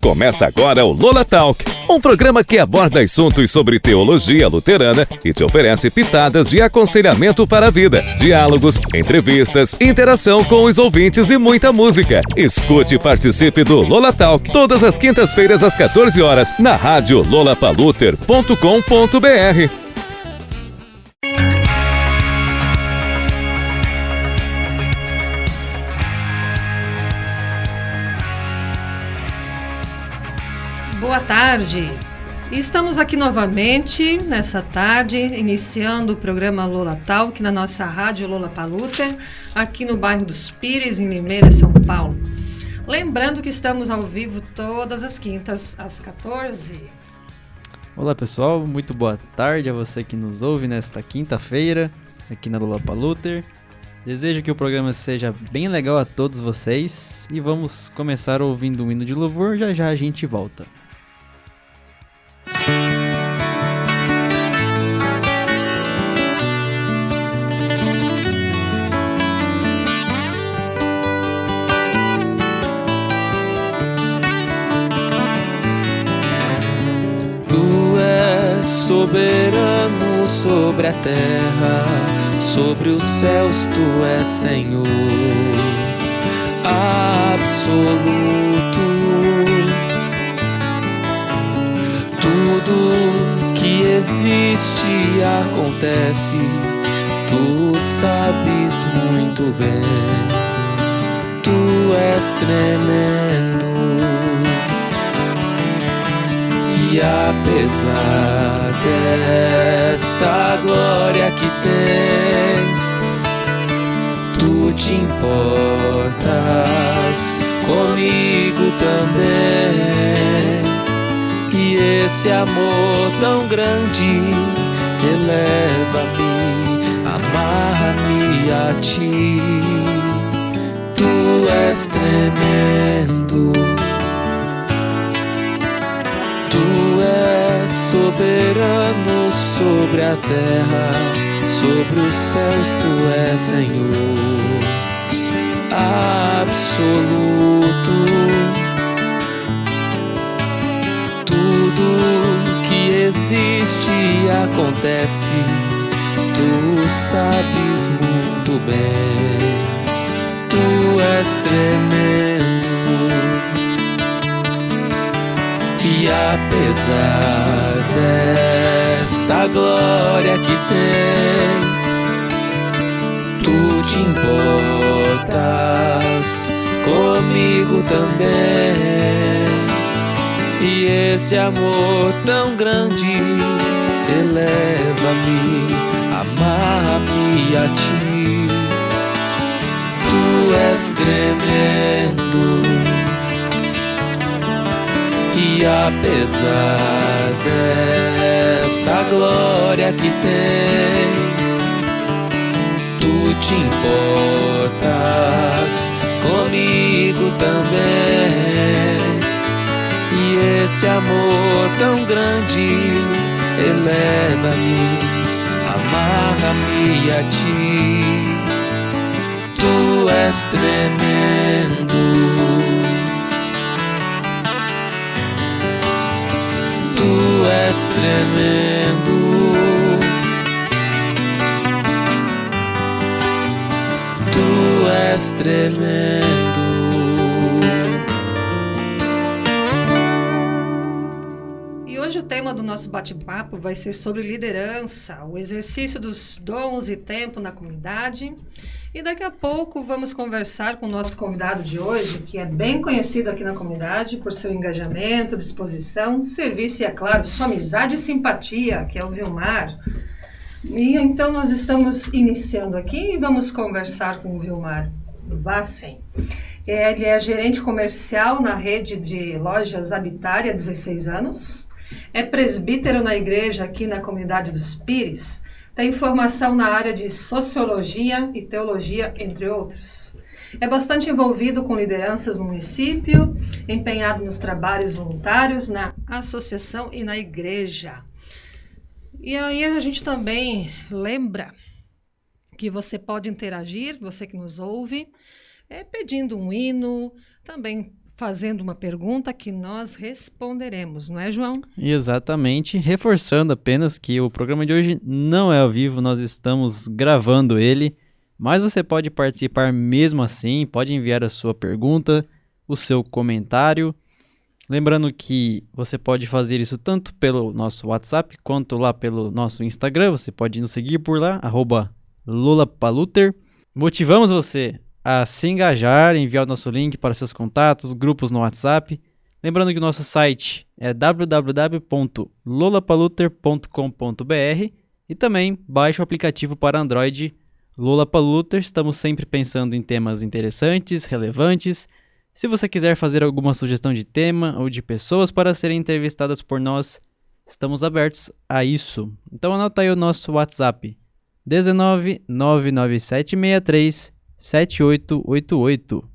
Começa agora o Lola Talk, um programa que aborda assuntos sobre teologia luterana e te oferece pitadas de aconselhamento para a vida, diálogos, entrevistas, interação com os ouvintes e muita música. Escute e participe do Lola Talk todas as quintas-feiras às 14 horas na rádio lolapaluter.com.br. Boa tarde, estamos aqui novamente nessa tarde, iniciando o programa Lola Talk na nossa rádio Lola Paluter, aqui no bairro dos Pires, em Limeira, São Paulo. Lembrando que estamos ao vivo todas as quintas às 14. Olá pessoal, muito boa tarde a você que nos ouve nesta quinta-feira, aqui na Lola Paluter. Desejo que o programa seja bem legal a todos vocês e vamos começar ouvindo um hino de louvor, já já a gente volta. Soberano sobre a terra, sobre os céus tu és Senhor absoluto. Tudo que existe e acontece, tu sabes muito bem, tu és tremendo. E apesar desta glória que tens, tu te importas comigo também. E esse amor tão grande eleva-me, amarra-me a ti. Tu és tremendo. Tu és soberano sobre a terra, sobre os céus tu és Senhor absoluto. Tudo que existe e acontece, tu sabes muito bem, tu és tremendo. E apesar desta glória que tens, tu te importas comigo também. E esse amor tão grande eleva-me, amarra-me a ti. Tu és tremendo. E apesar desta glória que tens, tu te importas comigo também. E esse amor tão grande eleva-me, amarra-me a ti. Tu és tremendo. Tu és tremendo. Tu és tremendo. E hoje o tema do nosso bate-papo vai ser sobre liderança, o exercício dos dons e tempo na comunidade. E daqui a pouco vamos conversar com o nosso convidado de hoje, que é bem conhecido aqui na comunidade por seu engajamento, disposição, serviço e, é claro, sua amizade e simpatia, que é o Vilmar. E então nós estamos iniciando aqui e vamos conversar com o Vilmar Vassen. Ele é gerente comercial na rede de lojas Habitária há 16 anos, é presbítero na igreja aqui na comunidade dos Pires, tem formação na área de sociologia e teologia, entre outros. É bastante envolvido com lideranças no município, empenhado nos trabalhos voluntários, na associação e na igreja. E aí a gente também lembra que você pode interagir, você que nos ouve, pedindo um hino, também fazendo uma pergunta que nós responderemos, não é, João? Exatamente. Reforçando apenas que o programa de hoje não é ao vivo, nós estamos gravando ele, mas você pode participar mesmo assim, pode enviar a sua pergunta, o seu comentário. Lembrando que você pode fazer isso tanto pelo nosso WhatsApp quanto lá pelo nosso Instagram. Você pode nos seguir por lá, @lolapaluter. Motivamos você a se engajar, enviar o nosso link para seus contatos, grupos no WhatsApp. Lembrando que o nosso site é www.lolapaluter.com.br e também baixe o aplicativo para Android Lolapaluter. Estamos sempre pensando em temas interessantes, relevantes. Se você quiser fazer alguma sugestão de tema ou de pessoas para serem entrevistadas por nós, estamos abertos a isso. Então anota aí o nosso WhatsApp, 19 99763 7888.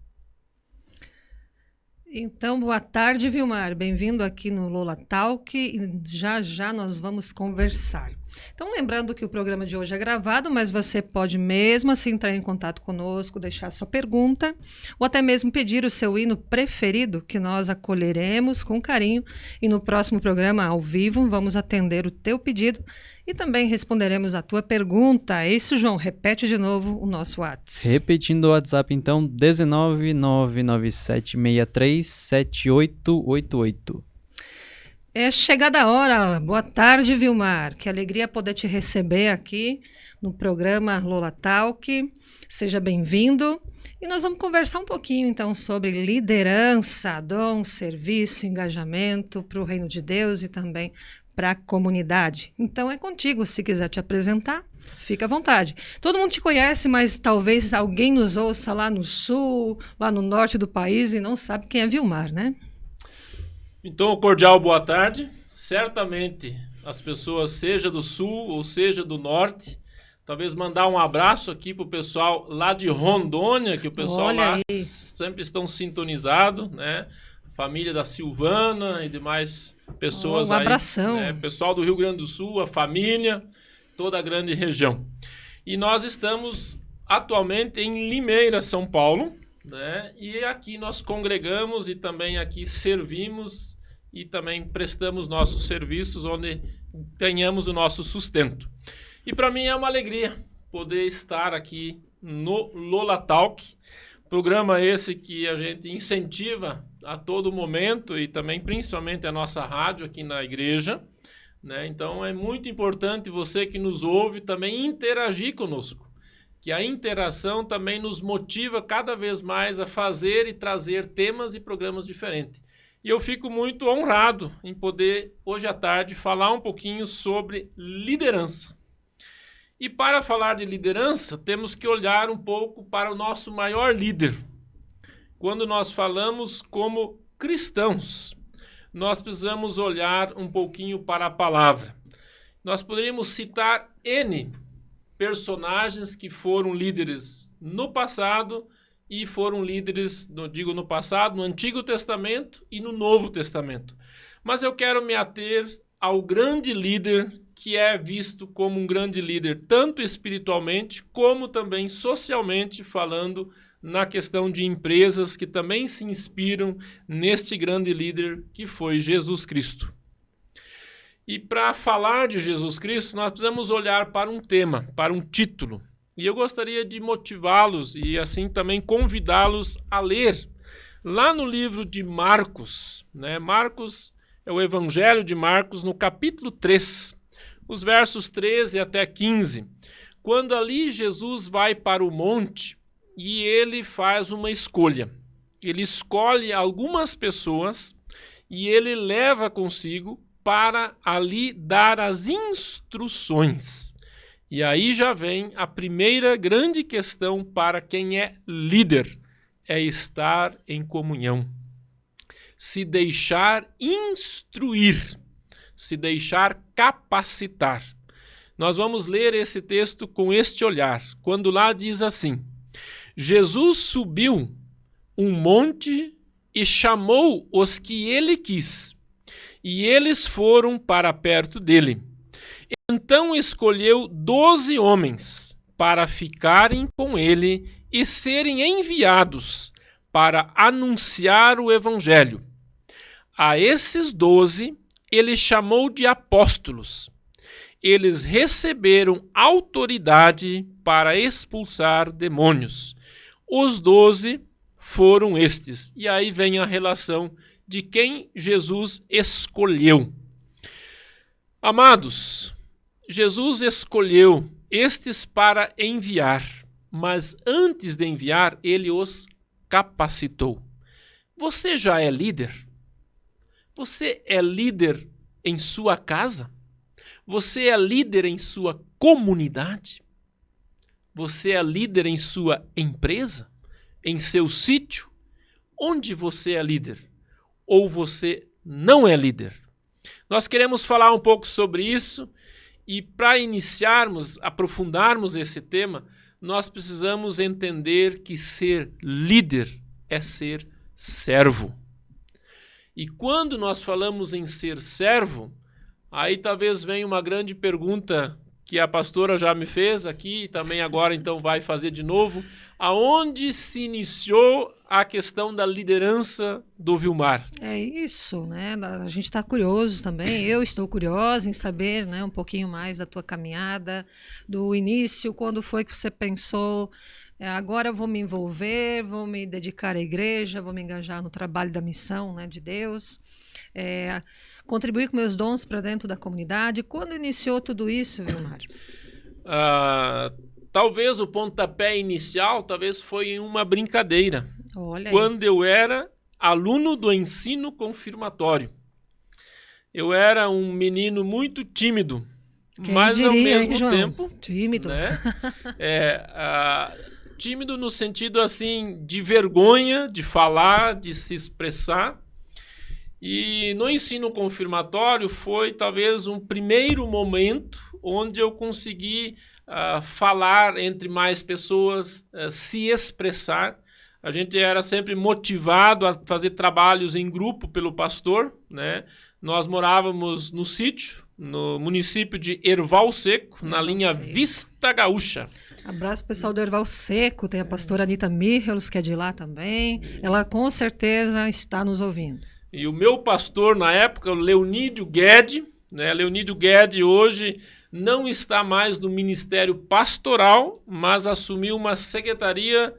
Então, boa tarde, Vilmar. Bem-vindo aqui no Lola Talk e já nós vamos conversar. Então, lembrando que o programa de hoje é gravado, mas você pode mesmo assim entrar em contato conosco, deixar sua pergunta ou até mesmo pedir o seu hino preferido, que nós acolheremos com carinho e no próximo programa ao vivo vamos atender o teu pedido e também responderemos a tua pergunta. É isso, João? Repete de novo o nosso WhatsApp. Repetindo o WhatsApp, então, 19 99763 7888. É chegada a hora. Boa tarde, Vilmar. Que alegria poder te receber aqui no programa Lola Talk. Seja bem-vindo. E nós vamos conversar um pouquinho, então, sobre liderança, dom, serviço, engajamento para o reino de Deus e também para a comunidade. Então, é contigo. Se quiser te apresentar, fica à vontade. Todo mundo te conhece, mas talvez alguém nos ouça lá no sul, lá no norte do país e não sabe quem é Vilmar, né? Então, cordial boa tarde. Certamente as pessoas, seja do sul ou seja do norte, talvez mandar um abraço aqui para o pessoal lá de Rondônia, que o pessoal Olha lá aí. sempre estão sintonizados, né? Família da Silvana e demais pessoas Um aí. abração. Né? Pessoal do Rio Grande do Sul, a família, toda a grande região. E nós estamos atualmente em Limeira, São Paulo, né? E aqui nós congregamos e também aqui servimos e também prestamos nossos serviços onde tenhamos o nosso sustento. E para mim é uma alegria poder estar aqui no Lola Talk, programa esse que a gente incentiva a todo momento e também principalmente a nossa rádio aqui na igreja, né? Então é muito importante você que nos ouve também interagir conosco, que a interação também nos motiva cada vez mais a fazer e trazer temas e programas diferentes. E eu fico muito honrado em poder, hoje à tarde, falar um pouquinho sobre liderança. E para falar de liderança, temos que olhar um pouco para o nosso maior líder. Quando nós falamos como cristãos, nós precisamos olhar um pouquinho para a palavra. Nós poderíamos citar N personagens que foram líderes no passado e foram líderes, no passado, no Antigo Testamento e no Novo Testamento. Mas eu quero me ater ao grande líder que é visto como um grande líder, tanto espiritualmente como também socialmente, falando na questão de empresas que também se inspiram neste grande líder que foi Jesus Cristo. E para falar de Jesus Cristo, nós precisamos olhar para um tema, para um título. E eu gostaria de motivá-los e assim também convidá-los a ler lá no livro de Marcos, né? Marcos é o Evangelho de Marcos, no capítulo 3, os versos 13 até 15, quando ali Jesus vai para o monte e ele faz uma escolha. Ele escolhe algumas pessoas e ele leva consigo para ali dar as instruções. E aí já vem a primeira grande questão para quem é líder, é estar em comunhão. Se deixar instruir, se deixar capacitar. Nós vamos ler esse texto com este olhar, quando lá diz assim: Jesus subiu um monte e chamou os que ele quis, e eles foram para perto dele. Então escolheu 12 homens para ficarem com ele e serem enviados para anunciar o evangelho. A esses 12 ele chamou de apóstolos. Eles receberam autoridade para expulsar demônios. Os 12 foram estes. E aí vem a relação de quem Jesus escolheu. Amados, Jesus escolheu estes para enviar, mas antes de enviar, ele os capacitou. Você já é líder? Você é líder em sua casa? Você é líder em sua comunidade? Você é líder em sua empresa? Em seu sítio? Onde você é líder? Ou você não é líder? Nós queremos falar um pouco sobre isso e para iniciarmos, aprofundarmos esse tema, nós precisamos entender que ser líder é ser servo. E quando nós falamos em ser servo, aí talvez venha uma grande pergunta que a pastora já me fez aqui, e também agora então vai fazer de novo. Aonde se iniciou a questão da liderança do Vilmar? É isso, né? A gente está curioso também. Eu estou curiosa em saber, né, um pouquinho mais da tua caminhada, do início, quando foi que você pensou, agora eu vou me envolver, vou me dedicar à igreja, vou me engajar no trabalho da missão, né, de Deus, contribuir com meus dons para dentro da comunidade. Quando iniciou tudo isso, Vilmar? Talvez o pontapé inicial foi em uma brincadeira. Olha aí. Quando eu era aluno do ensino confirmatório. Eu era um menino muito tímido, mas ao mesmo tempo... Tímido. Né, tímido no sentido assim de vergonha de falar, de se expressar. E no ensino confirmatório foi talvez um primeiro momento onde eu consegui falar entre mais pessoas, se expressar. A gente era sempre motivado a fazer trabalhos em grupo pelo pastor, né? Nós morávamos no sítio, no município de Erval Seco, na linha Vista Gaúcha. Abraço pessoal do Erval Seco, tem a pastora Anita Michelos, que é de lá também. Ela com certeza está nos ouvindo. E o meu pastor na época, o Leonídio Guede, né? Leonídio Guede hoje não está mais no ministério pastoral, mas assumiu uma secretaria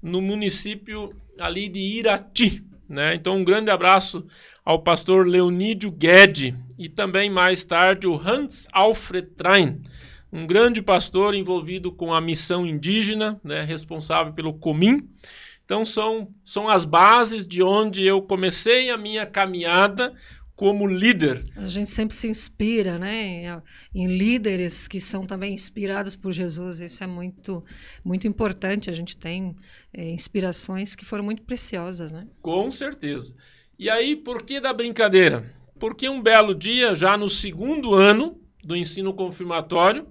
no município ali de Irati, né? Então um grande abraço ao pastor Leonídio Guede e também mais tarde o Hans Alfred Train, um grande pastor envolvido com a missão indígena, né? Responsável pelo Comim. Então são as bases de onde eu comecei a minha caminhada como líder. A gente sempre se inspira, né, em líderes que são também inspirados por Jesus. Isso é muito, muito importante. A gente tem inspirações que foram muito preciosas, né? Com certeza. E aí, por que da brincadeira? Porque um belo dia, já no segundo ano do ensino confirmatório,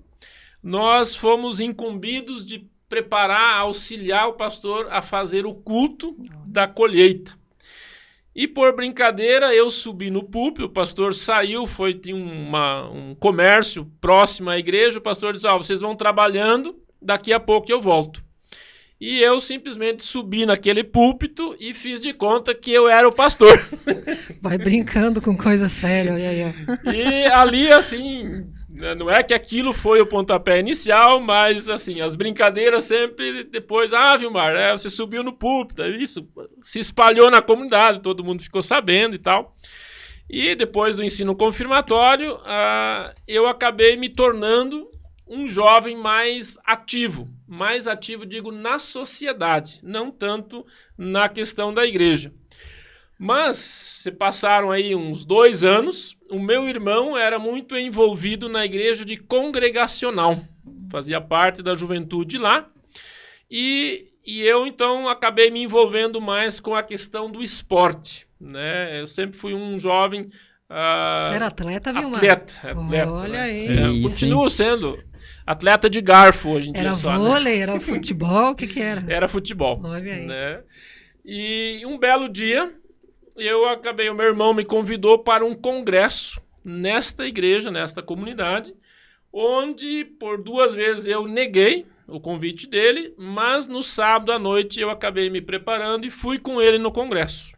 nós fomos incumbidos de preparar, auxiliar o pastor a fazer o culto da colheita. E por brincadeira, eu subi no púlpito, o pastor saiu, tinha um comércio próximo à igreja, o pastor disse, vocês vão trabalhando, daqui a pouco eu volto. E eu simplesmente subi naquele púlpito e fiz de conta que eu era o pastor. Vai brincando com coisa séria, olha aí. E ali, assim, não é que aquilo foi o pontapé inicial, mas, assim, as brincadeiras sempre depois, Vilmar, você subiu no púlpito, isso se espalhou na comunidade, todo mundo ficou sabendo e tal. E depois do ensino confirmatório, eu acabei me tornando um jovem mais ativo, digo, na sociedade, não tanto na questão da igreja. Mas, se passaram aí uns 2 anos, o meu irmão era muito envolvido na igreja de congregacional, fazia parte da juventude lá, e eu, então, acabei me envolvendo mais com a questão do esporte, né? Eu sempre fui um jovem... Você era atleta, Vilmar? Atleta. Olha aí. Continuo sendo atleta de garfo hoje em dia. Era vôlei, era futebol, o que era? Era futebol. Olha aí. Né? E um belo dia, o meu irmão me convidou para um congresso nesta igreja, nesta comunidade, onde por 2 vezes eu neguei, o convite dele, mas no sábado à noite eu acabei me preparando e fui com ele no congresso.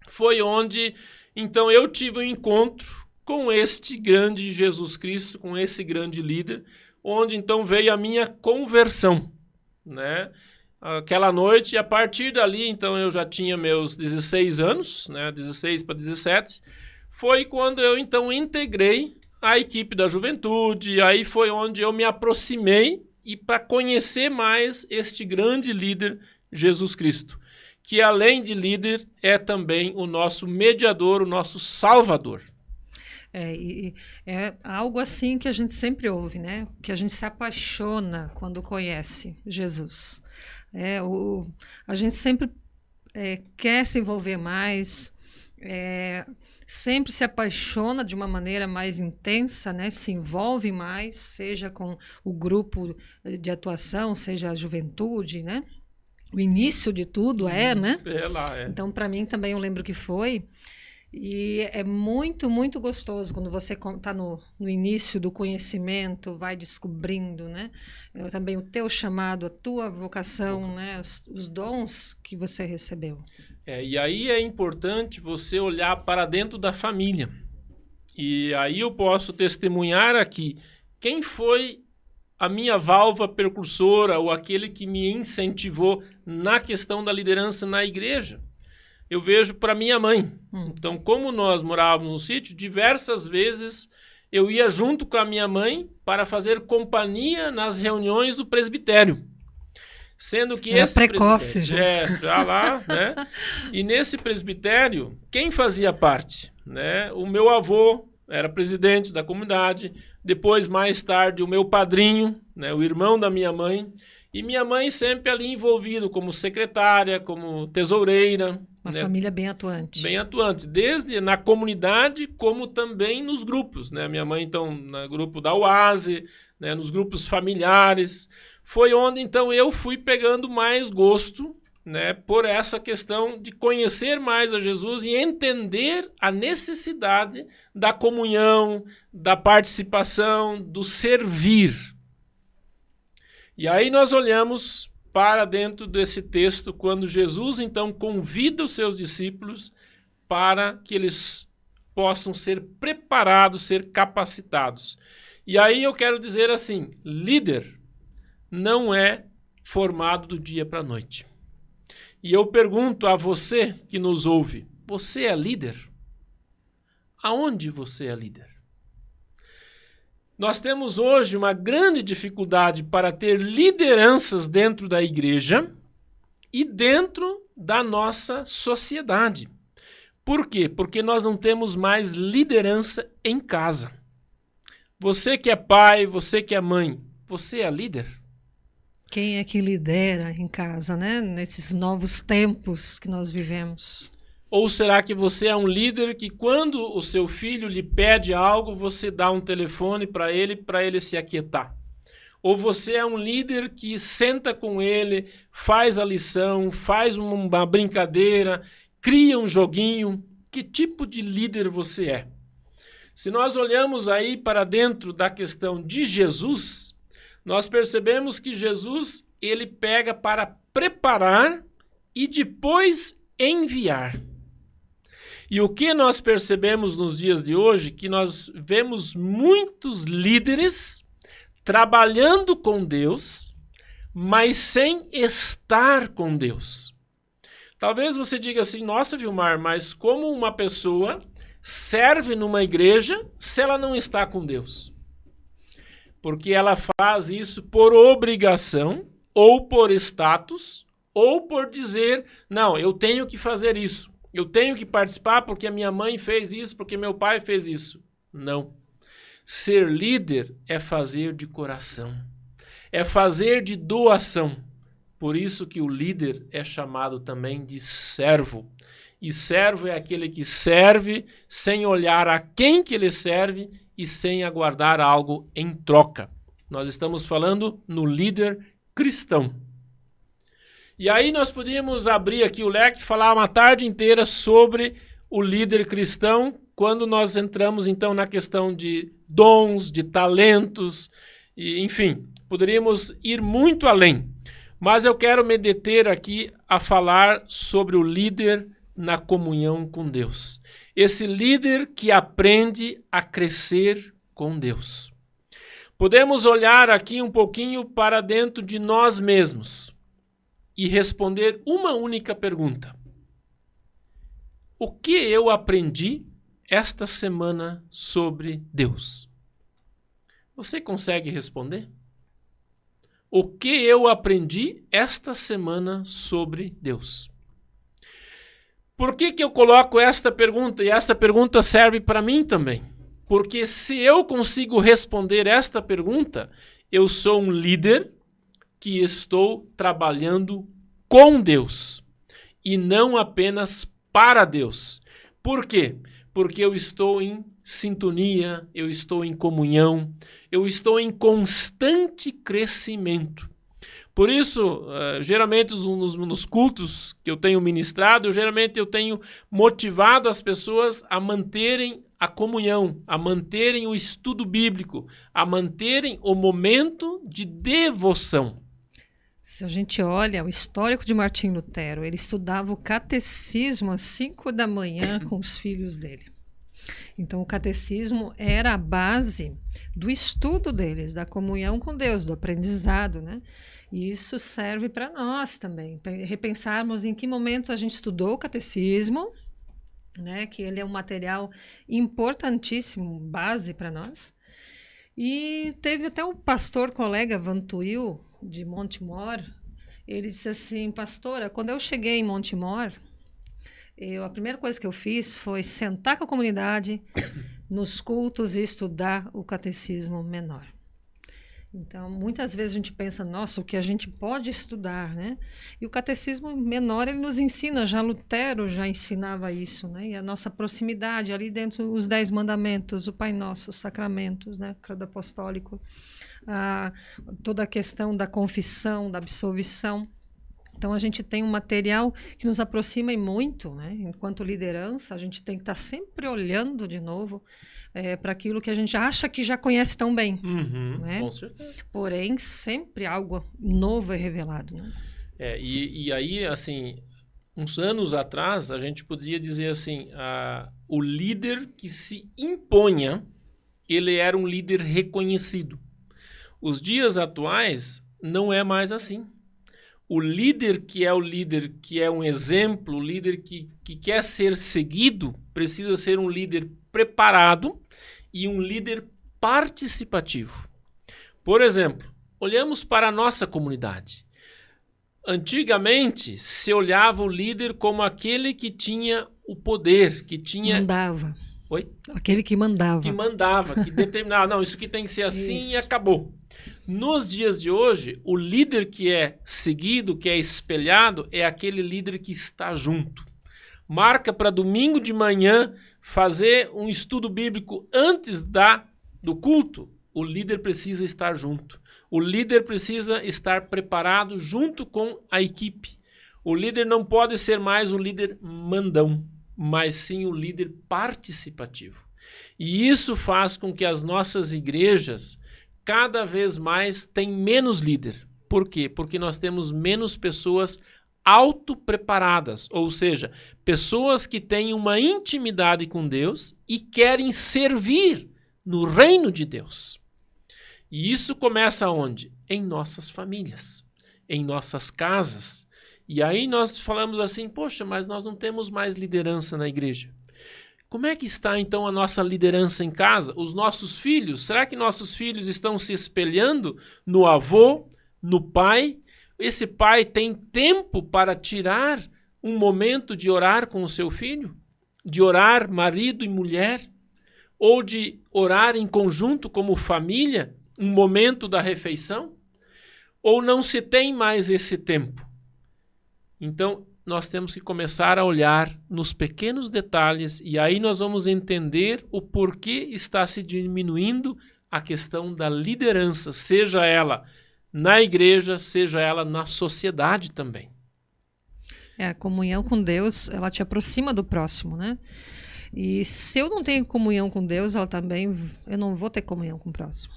Foi onde, então, eu tive um encontro com este grande Jesus Cristo, com esse grande líder, onde então veio a minha conversão, né? Aquela noite, e a partir dali, então, eu já tinha meus 16 anos, né? 16 para 17, foi quando eu, então, integrei a equipe da juventude, aí foi onde eu me aproximei e para conhecer mais este grande líder, Jesus Cristo, que além de líder, é também o nosso mediador, o nosso salvador. É algo assim que a gente sempre ouve, né? Que a gente se apaixona quando conhece Jesus. A gente sempre quer se envolver mais, sempre se apaixona de uma maneira mais intensa, né? Se envolve mais, seja com o grupo de atuação, seja a juventude, né? O início de tudo né? Então, para mim também eu lembro que foi. E é muito, muito gostoso quando você está no início do conhecimento, vai descobrindo, né? Também o teu chamado, a tua vocação, né? Os dons que você recebeu. E aí é importante você olhar para dentro da família. E aí eu posso testemunhar aqui quem foi a minha válvula precursora ou aquele que me incentivou na questão da liderança na igreja. Eu vejo para minha mãe. Então, como nós morávamos no sítio, diversas vezes eu ia junto com a minha mãe para fazer companhia nas reuniões do presbitério. Sendo que esse precoce já lá, né? E nesse presbitério, quem fazia parte? Né? O meu avô era presidente da comunidade, depois, mais tarde, o meu padrinho, né? O irmão da minha mãe, e minha mãe sempre ali envolvida como secretária, como tesoureira. Uma família bem atuante. Bem atuante, desde na comunidade como também nos grupos, né? Minha mãe, então, no grupo da UASE, né? Nos grupos familiares. Foi onde, então, eu fui pegando mais gosto, né? Por essa questão de conhecer mais a Jesus e entender a necessidade da comunhão, da participação, do servir. E aí nós olhamos para dentro desse texto, quando Jesus, então, convida os seus discípulos para que eles possam ser preparados, ser capacitados. E aí eu quero dizer assim, líder não é formado do dia para a noite. E eu pergunto a você que nos ouve, você é líder? Aonde você é líder? Nós temos hoje uma grande dificuldade para ter lideranças dentro da igreja e dentro da nossa sociedade. Por quê? Porque nós não temos mais liderança em casa. Você que é pai, você que é mãe, você é líder? Quem é que lidera em casa, né? Nesses novos tempos que nós vivemos. Ou será que você é um líder que quando o seu filho lhe pede algo, você dá um telefone para ele se aquietar? Ou você é um líder que senta com ele, faz a lição, faz uma brincadeira, cria um joguinho? Que tipo de líder você é? Se nós olhamos aí para dentro da questão de Jesus, nós percebemos que Jesus, ele pega para preparar e depois enviar. E o que nós percebemos nos dias de hoje? Que nós vemos muitos líderes trabalhando com Deus, mas sem estar com Deus. Talvez você diga assim, nossa, Vilmar, mas como uma pessoa serve numa igreja se ela não está com Deus? Porque ela faz isso por obrigação, ou por status, ou por dizer, não, eu tenho que fazer isso. Eu tenho que participar porque a minha mãe fez isso, porque meu pai fez isso. Não. Ser líder é fazer de coração. É fazer de doação. Por isso que o líder é chamado também de servo. E servo é aquele que serve sem olhar a quem que ele serve e sem aguardar algo em troca. Nós estamos falando no líder cristão. E aí nós podíamos abrir aqui o leque e falar uma tarde inteira sobre o líder cristão, quando nós entramos então na questão de dons, de talentos, e, enfim. poderíamos ir muito além, mas eu quero me deter aqui a falar sobre o líder na comunhão com Deus. Esse líder que aprende a crescer com Deus. Podemos olhar aqui um pouquinho para dentro de nós mesmos e responder uma única pergunta. O que eu aprendi esta semana sobre Deus? Você consegue responder? O que eu aprendi esta semana sobre Deus? Por que eu coloco esta pergunta? E esta pergunta serve para mim também. Porque se eu consigo responder esta pergunta, eu sou um líder que estou trabalhando com Deus e não apenas para Deus. Por quê? Porque eu estou em sintonia, eu estou em comunhão, eu estou em constante crescimento. Por isso, geralmente nos cultos que eu tenho ministrado, geralmente eu tenho motivado as pessoas a manterem a comunhão, a manterem o estudo bíblico, a manterem o momento de devoção. Se a gente olha o histórico de Martim Lutero, ele estudava o catecismo às 5 da manhã com os filhos dele. Então, o catecismo era a base do estudo deles, da comunhão com Deus, do aprendizado, né? E isso serve para nós também, para repensarmos em que momento a gente estudou o catecismo, né? Que ele é um material importantíssimo, base para nós. E teve até um pastor colega, Vantuil, de Montemor, ele disse assim: pastora, quando eu cheguei em Montemor, a primeira coisa que eu fiz foi sentar com a comunidade nos cultos e estudar o catecismo menor. Então, muitas vezes a gente pensa, nossa, o que a gente pode estudar, né? E o catecismo menor, ele nos ensina, já Lutero já ensinava isso, né? E a nossa proximidade, ali dentro, os 10 mandamentos, o Pai Nosso, os sacramentos, né? O credo apostólico, toda a questão da confissão, da absolvição. Então, a gente tem um material que nos aproxima muito, né? Enquanto liderança, a gente tem que estar sempre olhando de novo para aquilo que a gente acha que já conhece tão bem. Né? Com certeza. Porém, sempre algo novo é revelado. Né? E aí, assim, uns anos atrás, a gente poderia dizer assim, o líder que se imponha, ele era um líder reconhecido. Os dias atuais não é mais assim. O líder que é um exemplo, o líder que quer ser seguido, precisa ser um líder preparado e um líder participativo. Por exemplo, olhamos para a nossa comunidade. Antigamente, se olhava o líder como aquele que tinha o poder, que tinha... Mandava. Oi? Aquele que mandava. Que mandava, que determinava. Não, isso aqui tem que ser assim e acabou. Nos dias de hoje, o líder que é seguido, que é espelhado, é aquele líder que está junto. Marca para domingo de manhã fazer um estudo bíblico antes do culto. O líder precisa estar junto. O líder precisa estar preparado junto com a equipe. O líder não pode ser mais o líder mandão, mas sim o líder participativo. E isso faz com que as nossas igrejas cada vez mais tenham menos líder. Por quê? Porque nós temos menos pessoas autopreparadas, ou seja, pessoas que têm uma intimidade com Deus e querem servir no reino de Deus. E isso começa onde? Em nossas famílias, em nossas casas. E aí nós falamos assim, poxa, mas nós não temos mais liderança na igreja. Como é que está então a nossa liderança em casa? Os nossos filhos, será que nossos filhos estão se espelhando no avô, no pai? Esse pai tem tempo para tirar um momento de orar com o seu filho? De orar marido e mulher? Ou de orar em conjunto como família, um momento da refeição? Ou não se tem mais esse tempo? Então, nós temos que começar a olhar nos pequenos detalhes e aí nós vamos entender o porquê está se diminuindo a questão da liderança, seja ela na igreja, seja ela na sociedade também. A comunhão com Deus, ela te aproxima do próximo, né? E se eu não tenho comunhão com Deus, eu não vou ter comunhão com o próximo.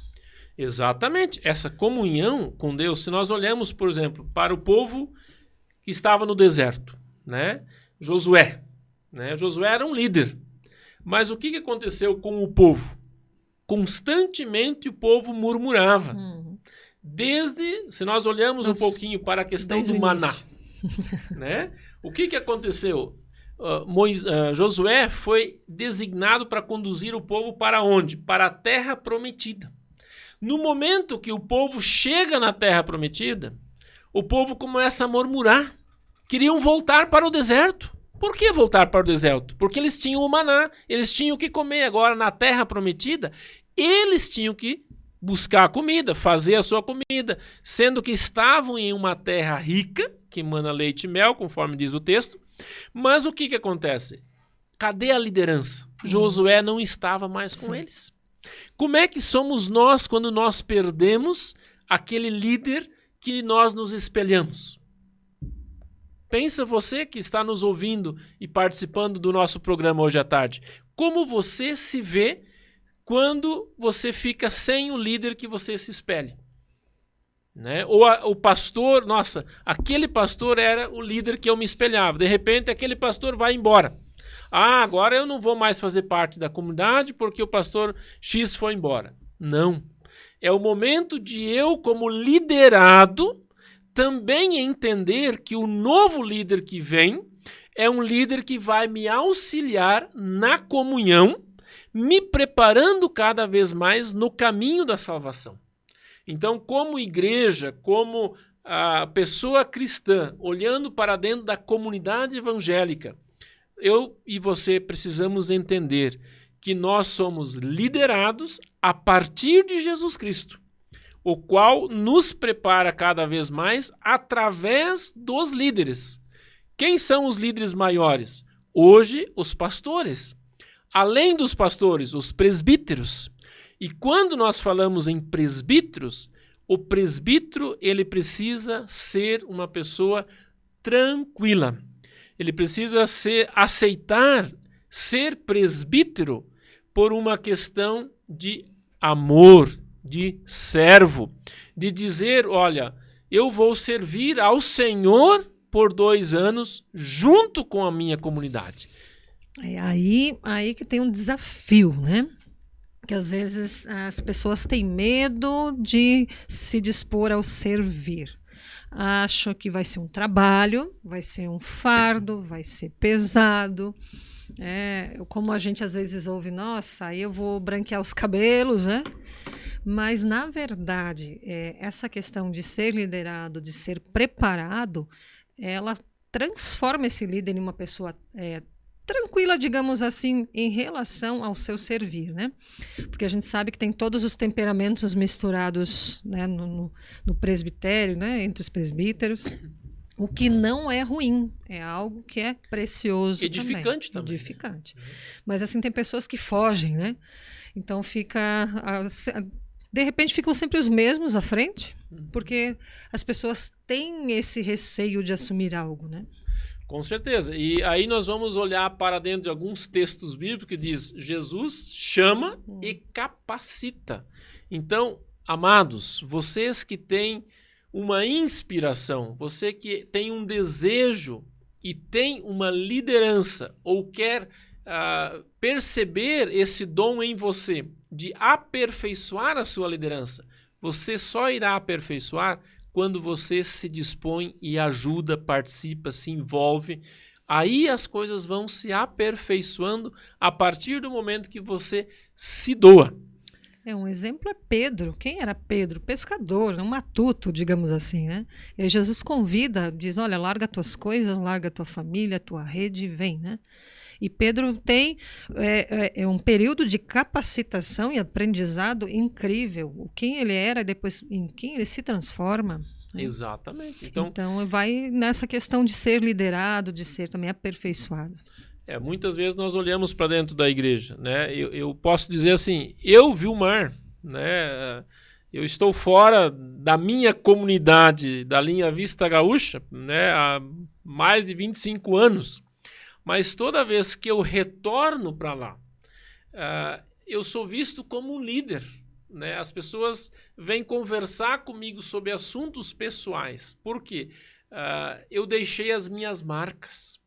Exatamente. Essa comunhão com Deus, se nós olhamos, por exemplo, para o povo que estava no deserto, né? Josué, né? Josué era um líder. Mas o que aconteceu com o povo? Constantemente o povo murmurava. Se nós olhamos um pouquinho para a questão do maná, né? O que aconteceu? Josué foi designado para conduzir o povo para onde? Para a terra prometida. No momento que o povo chega na terra prometida, o povo começa a murmurar. Queriam voltar para o deserto. Por que voltar para o deserto? Porque eles tinham o maná, eles tinham o que comer. Agora, na terra prometida, eles tinham que buscar comida, fazer a sua comida, sendo que estavam em uma terra rica, que emana leite e mel, conforme diz o texto. Mas o que acontece? Cadê a liderança? Josué não estava mais com eles. Como é que somos nós quando nós perdemos aquele líder que nós nos espelhamos? Pensa você que está nos ouvindo e participando do nosso programa hoje à tarde. Como você se vê quando você fica sem o líder que você se espelha? Né? Ou o pastor, nossa, aquele pastor era o líder que eu me espelhava. De repente, aquele pastor vai embora. Agora eu não vou mais fazer parte da comunidade porque o pastor X foi embora. Não. É o momento de eu, como liderado, também entender que o novo líder que vem é um líder que vai me auxiliar na comunhão, me preparando cada vez mais no caminho da salvação. Então, como igreja, como a pessoa cristã, olhando para dentro da comunidade evangélica, eu e você precisamos entender que nós somos liderados a partir de Jesus Cristo, o qual nos prepara cada vez mais através dos líderes. Quem são os líderes maiores? Hoje, os pastores. Além dos pastores, os presbíteros. E quando nós falamos em presbíteros, o presbítero ele precisa ser uma pessoa tranquila. Ele precisa aceitar ser presbítero por uma questão de amor, de servo, de dizer, olha, eu vou servir ao Senhor por 2 anos junto com a minha comunidade. É aí que tem um desafio, né? Que às vezes as pessoas têm medo de se dispor ao servir. Acham que vai ser um trabalho, vai ser um fardo, vai ser pesado. Como a gente às vezes ouve, nossa, aí eu vou branquear os cabelos, né? Mas, na verdade, essa questão de ser liderado, de ser preparado, ela transforma esse líder em uma pessoa tranquila, digamos assim, em relação ao seu servir, né? Porque a gente sabe que tem todos os temperamentos misturados, né, no presbitério, né, entre os presbíteros, o que não é ruim, é algo que é precioso edificante também. Edificante. Mas assim, tem pessoas que fogem, né? Então de repente ficam sempre os mesmos à frente, porque as pessoas têm esse receio de assumir algo, né? Com certeza. E aí nós vamos olhar para dentro de alguns textos bíblicos que diz Jesus chama e capacita. Então, amados, vocês que têm uma inspiração, você que tem um desejo e tem uma liderança ou quer perceber esse dom em você de aperfeiçoar a sua liderança, você só irá aperfeiçoar quando você se dispõe e ajuda, participa, se envolve. Aí as coisas vão se aperfeiçoando a partir do momento que você se doa. Um exemplo é Pedro. Quem era Pedro? Pescador, um matuto, digamos assim, né? E aí Jesus convida, diz, olha, larga tuas coisas, larga tua família, tua rede e vem, né? E Pedro tem um período de capacitação e aprendizado incrível. Quem ele era e depois em quem ele se transforma. Né? Exatamente. Então vai nessa questão de ser liderado, de ser também aperfeiçoado. Muitas vezes nós olhamos para dentro da igreja, né? Eu posso dizer assim, eu vi o mar, né? Eu estou fora da minha comunidade, da linha Vista Gaúcha, né? Há mais de 25 anos. Mas toda vez que eu retorno para lá, eu sou visto como um líder, né? As pessoas vêm conversar comigo sobre assuntos pessoais. Por quê? Eu deixei as minhas marcas.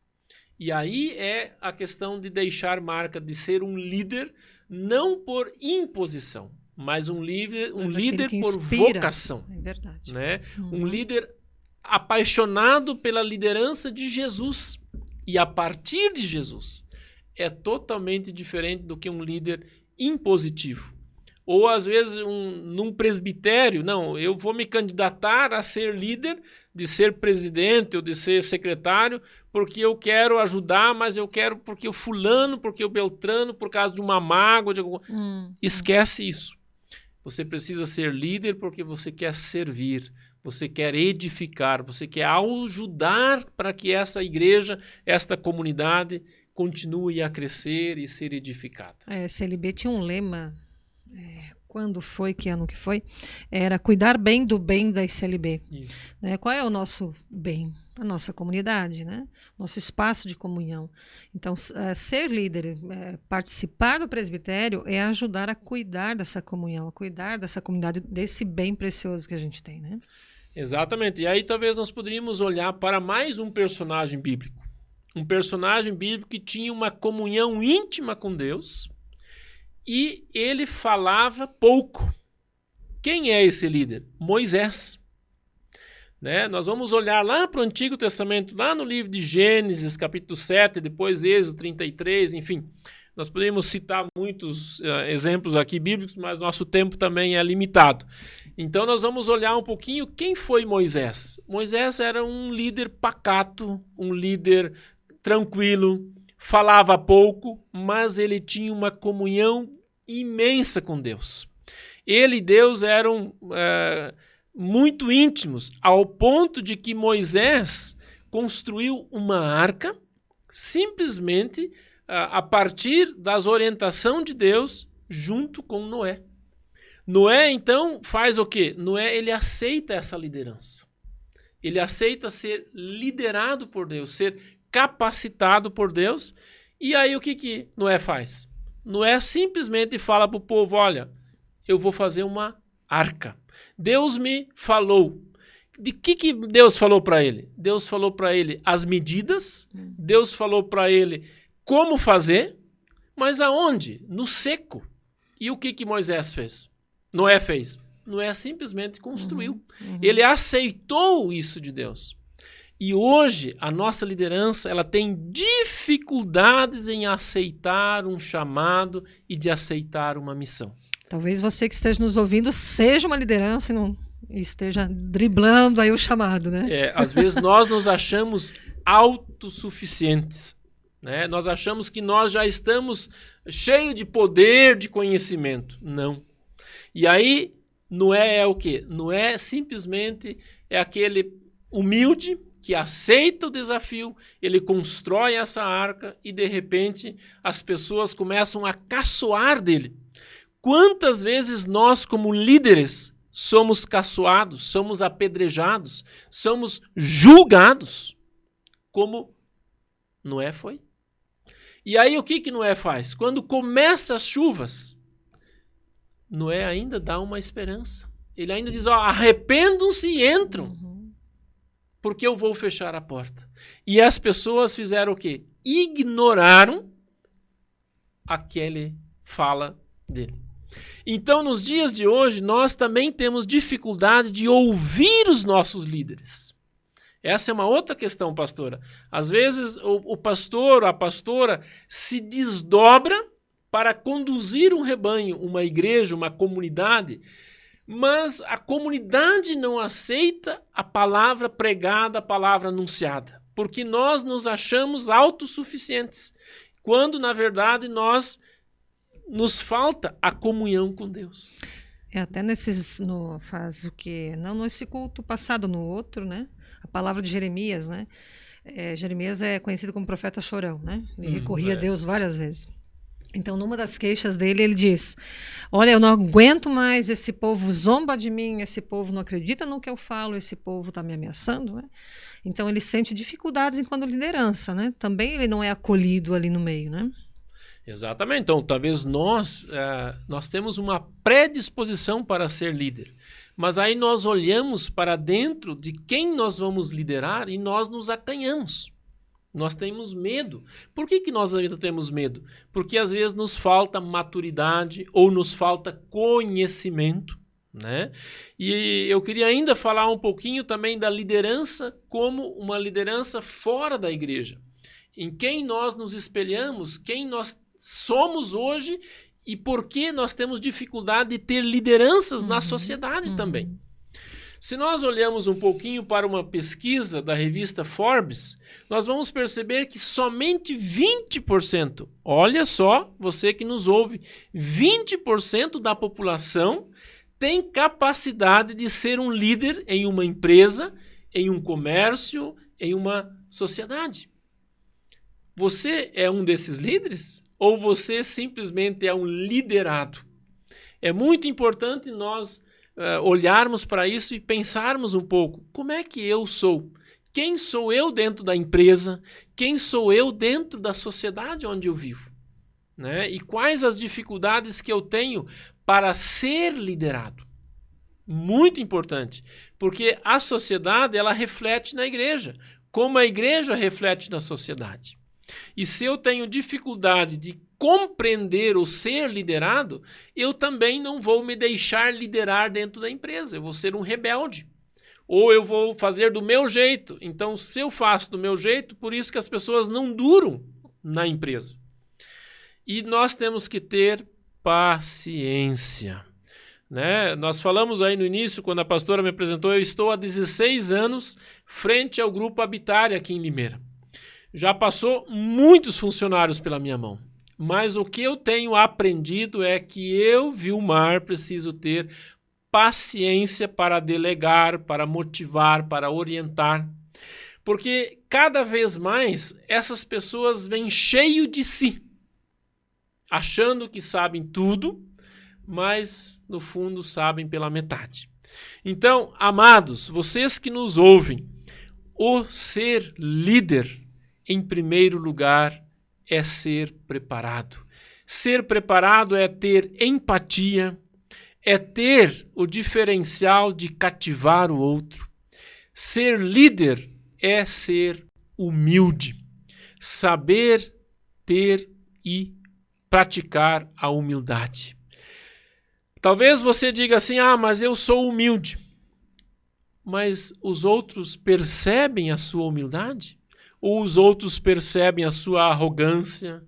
E aí é a questão de deixar marca, de ser um líder, não por imposição, mas um líder por vocação. É verdade. Né? Um líder apaixonado pela liderança de Jesus. E a partir de Jesus. É totalmente diferente do que um líder impositivo. Ou, às vezes, num presbitério, não, eu vou me candidatar a ser líder, de ser presidente ou de ser secretário, porque eu quero ajudar, mas eu quero porque o fulano, porque o beltrano, por causa de uma mágoa. Esquece isso. Você precisa ser líder porque você quer servir, você quer edificar, você quer ajudar para que essa igreja, esta comunidade continue a crescer e ser edificada. CLB tinha um lema, quando foi, que ano que foi? Era cuidar bem do bem da ICLB. Né? Qual é o nosso bem? A nossa comunidade, né? Nosso espaço de comunhão. Então, ser líder, participar do presbitério é ajudar a cuidar dessa comunhão, a cuidar dessa comunidade, desse bem precioso que a gente tem, né? Exatamente. E aí talvez nós poderíamos olhar para mais um personagem bíblico. Um personagem bíblico que tinha uma comunhão íntima com Deus e ele falava pouco. Quem é esse líder? Moisés. Né? Nós vamos olhar lá para o Antigo Testamento, lá no livro de Gênesis, capítulo 7, depois Êxodo 33, enfim. Nós podemos citar muitos exemplos aqui bíblicos, mas nosso tempo também é limitado. Então nós vamos olhar um pouquinho quem foi Moisés. Moisés era um líder pacato, um líder tranquilo, falava pouco, mas ele tinha uma comunhão imensa com Deus. Ele e Deus eram muito íntimos, ao ponto de que Moisés construiu uma arca simplesmente a partir das orientações de Deus junto com Noé. Noé, então, faz o quê? Noé, ele aceita essa liderança. Ele aceita ser liderado por Deus, ser capacitado por Deus. E aí o que Noé faz? Noé simplesmente fala para o povo, olha, eu vou fazer uma arca. Deus me falou. De que Deus falou para ele? Deus falou para ele as medidas, Deus falou para ele como fazer, mas aonde? No seco. E o que Moisés fez? Noé fez? Noé simplesmente construiu. Ele aceitou isso de Deus. E hoje a nossa liderança ela tem dificuldades em aceitar um chamado e de aceitar uma missão. Talvez você que esteja nos ouvindo seja uma liderança e não esteja driblando aí o chamado, né? Às vezes nós nos achamos autossuficientes, né? Nós achamos que nós já estamos cheios de poder, de conhecimento. Não. E aí Noé é o quê? Noé simplesmente é aquele humilde que aceita o desafio, ele constrói essa arca e, de repente, as pessoas começam a caçoar dele. Quantas vezes nós, como líderes, somos caçoados, somos apedrejados, somos julgados, como Noé foi? E aí o que Noé faz? Quando começam as chuvas, Noé ainda dá uma esperança. Ele ainda diz, arrependam-se e entram. Porque eu vou fechar a porta. E as pessoas fizeram o quê? Ignoraram aquele fala dele. Então, nos dias de hoje, nós também temos dificuldade de ouvir os nossos líderes. Essa é uma outra questão, pastora. Às vezes, o pastor, a pastora, se desdobra para conduzir um rebanho, uma igreja, uma comunidade, mas a comunidade não aceita a palavra pregada, a palavra anunciada, porque nós nos achamos autossuficientes, quando, na verdade, nos falta a comunhão com Deus. Até faz o quê? Não nesse culto passado, no outro, né? A palavra de Jeremias, né? Jeremias é conhecido como profeta chorão, né? Ele recorria a Deus várias vezes. Então, numa das queixas dele, ele diz, olha, eu não aguento mais, esse povo zomba de mim, esse povo não acredita no que eu falo, esse povo está me ameaçando, né? Então, ele sente dificuldades enquanto liderança, né? Também ele não é acolhido ali no meio, né? Exatamente. Então, talvez nós temos uma predisposição para ser líder. Mas aí nós olhamos para dentro de quem nós vamos liderar e nós nos acanhamos. Nós temos medo. Por que nós ainda temos medo? Porque às vezes nos falta maturidade ou nos falta conhecimento, né? E eu queria ainda falar um pouquinho também da liderança como uma liderança fora da igreja. Em quem nós nos espelhamos, quem nós somos hoje e por que nós temos dificuldade de ter lideranças na sociedade também. Se nós olhamos um pouquinho para uma pesquisa da revista Forbes, nós vamos perceber que somente 20%, olha só, você que nos ouve, 20% da população tem capacidade de ser um líder em uma empresa, em um comércio, em uma sociedade. Você é um desses líderes? Ou você simplesmente é um liderado? É muito importante nós olharmos para isso e pensarmos um pouco, como é que eu sou? Quem sou eu dentro da empresa? Quem sou eu dentro da sociedade onde eu vivo? Né? E quais as dificuldades que eu tenho para ser liderado? Muito importante, porque a sociedade ela reflete na igreja, como a igreja reflete na sociedade. E se eu tenho dificuldade de compreender ou ser liderado, eu também não vou me deixar liderar dentro da empresa. Eu vou ser um rebelde. Ou eu vou fazer do meu jeito. Então, se eu faço do meu jeito, por isso que as pessoas não duram na empresa. E nós temos que ter paciência. Né? Nós falamos aí no início, quando a pastora me apresentou, eu estou há 16 anos frente ao Grupo Habitar aqui em Limeira. Já passou muitos funcionários pela minha mão. Mas o que eu tenho aprendido é que eu, Vilmar, preciso ter paciência para delegar, para motivar, para orientar. Porque cada vez mais essas pessoas vêm cheio de si, achando que sabem tudo, mas no fundo sabem pela metade. Então, amados, vocês que nos ouvem, o ser líder, em primeiro lugar, é ser preparado. Ser preparado é ter empatia, é ter o diferencial de cativar o outro. Ser líder é ser humilde, saber ter e praticar a humildade. Talvez você diga assim, mas eu sou humilde. Mas os outros percebem a sua humildade? Ou os outros percebem a sua arrogância,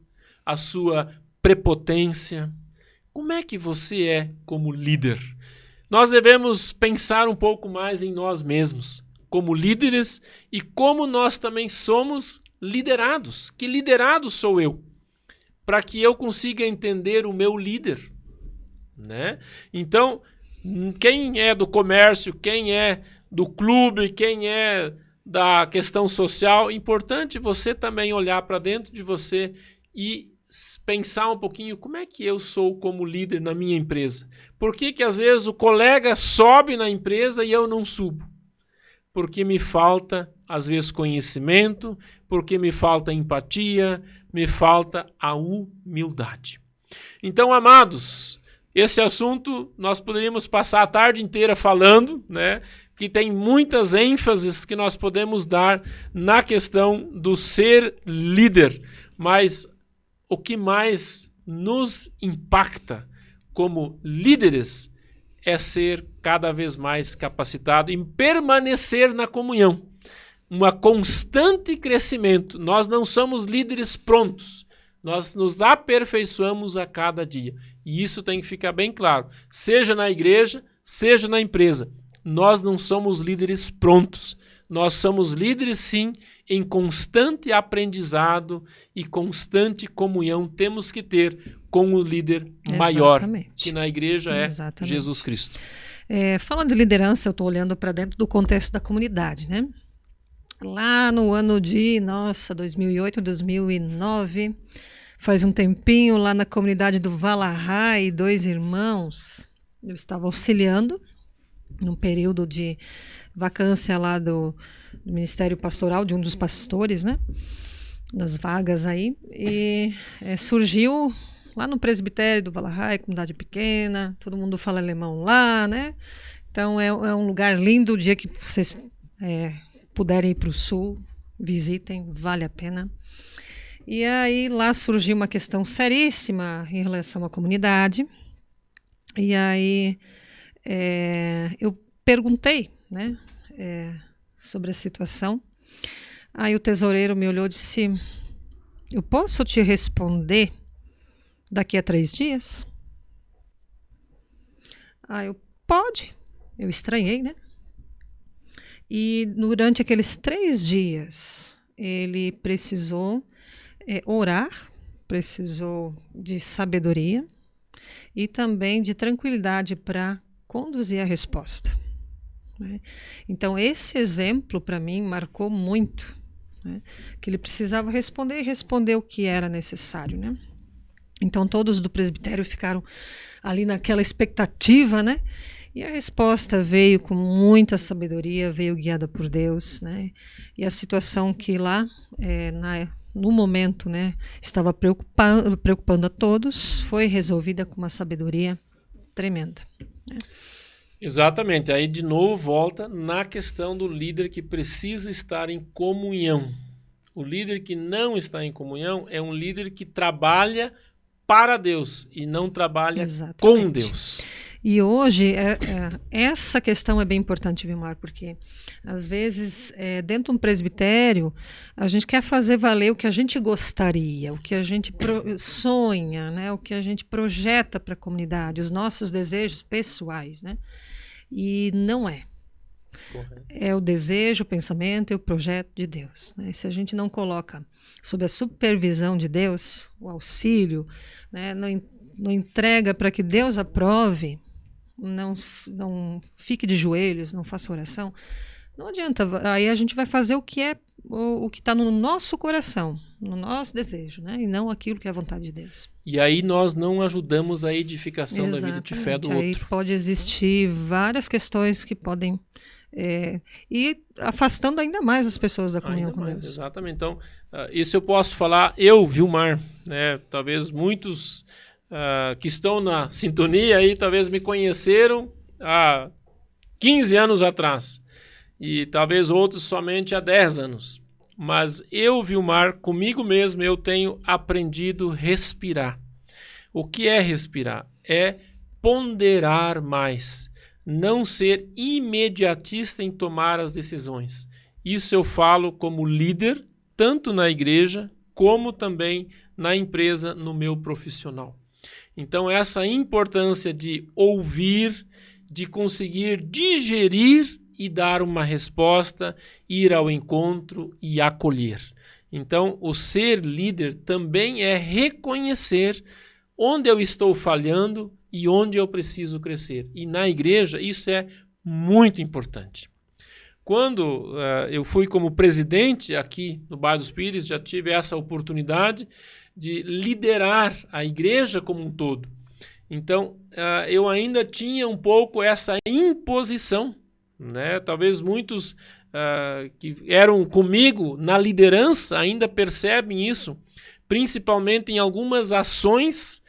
a sua prepotência? Como é que você é como líder? Nós devemos pensar um pouco mais em nós mesmos, como líderes, e como nós também somos liderados. Que liderado sou eu? Para que eu consiga entender o meu líder. Né? Então, quem é do comércio, quem é do clube, quem é da questão social, importante você também olhar para dentro de você e pensar um pouquinho como é que eu sou como líder na minha empresa. Por que às vezes o colega sobe na empresa e eu não subo? Porque me falta, às vezes, conhecimento, porque me falta empatia, me falta a humildade. Então, amados, esse assunto nós poderíamos passar a tarde inteira falando, né? Que tem muitas ênfases que nós podemos dar na questão do ser líder, mas o que mais nos impacta como líderes é ser cada vez mais capacitado em permanecer na comunhão, um constante crescimento. Nós não somos líderes prontos, nós nos aperfeiçoamos a cada dia, e isso tem que ficar bem claro, seja na igreja, seja na empresa. Nós não somos líderes prontos. Nós somos líderes, sim, em constante aprendizado e constante comunhão temos que ter com o líder maior, que na igreja é Jesus Cristo. Falando de liderança, eu estou olhando para dentro do contexto da comunidade, né? Lá no ano de, 2008, 2009, faz um tempinho, lá na comunidade do Valahai, 2 irmãos, eu estava auxiliando num período de vacância lá do Ministério Pastoral, de um dos pastores, né? das vagas aí, e surgiu lá no presbitério do Valahai, comunidade pequena, todo mundo fala alemão lá, né? Então é um lugar lindo. O dia que vocês puderem ir para o sul, visitem, vale a pena. E aí lá surgiu uma questão seríssima em relação à comunidade. E aí eu perguntei, né, sobre a situação. Aí o tesoureiro me olhou e disse: eu posso te responder daqui a 3 dias? Aí eu: pode. Eu estranhei, né? E durante aqueles 3 dias, ele precisou orar, precisou de sabedoria e também de tranquilidade para conduzir a resposta, né? Então, esse exemplo, para mim, marcou muito, né? Que ele precisava responder e responder o que era necessário, né? Então, todos do presbitério ficaram ali naquela expectativa, né? E a resposta veio com muita sabedoria, veio guiada por Deus, né? E a situação que lá, no momento, né, estava preocupando a todos, foi resolvida com uma sabedoria tremenda, né? Exatamente. Aí, de novo, volta na questão do líder que precisa estar em comunhão. O líder que não está em comunhão é um líder que trabalha para Deus e não trabalha com Deus. E hoje, essa questão é bem importante, Vilmar, porque às vezes, dentro de um presbitério, a gente quer fazer valer o que a gente gostaria, o que a gente sonha, né? O que a gente projeta para a comunidade, os nossos desejos pessoais, né? E não é. Correto. É o desejo, o pensamento e o projeto de Deus, né? E se a gente não coloca sob a supervisão de Deus, o auxílio, né? Não entrega para que Deus aprove, não fique de joelhos, não faça oração, não adianta. Aí a gente vai fazer o que está no nosso coração, no nosso desejo, né? E não aquilo que é a vontade de Deus. E aí nós não ajudamos a edificação Exatamente. Da vida de fé do aí outro. Pode existir várias questões que podem ir afastando ainda mais as pessoas da comunhão com Deus. Exatamente. Então, isso eu posso falar, eu, Vilmar, né? Talvez muitos que estão na sintonia aí, talvez me conheceram há 15 anos atrás. E talvez outros somente há 10 anos. Mas eu, Vilmar, comigo mesmo, eu tenho aprendido a respirar. O que é respirar? É ponderar mais. Não ser imediatista em tomar as decisões. Isso eu falo como líder, tanto na igreja, como também na empresa, no meu profissional. Então, essa importância de ouvir, de conseguir digerir e dar uma resposta, ir ao encontro e acolher. Então, o ser líder também é reconhecer onde eu estou falhando e onde eu preciso crescer. E na igreja, isso é muito importante. Quando eu fui como presidente aqui no Bairro dos Pires, já tive essa oportunidade de liderar a igreja como um todo. Então, eu ainda tinha um pouco essa imposição, né? Talvez muitos que eram comigo na liderança ainda percebem isso, principalmente em algumas ações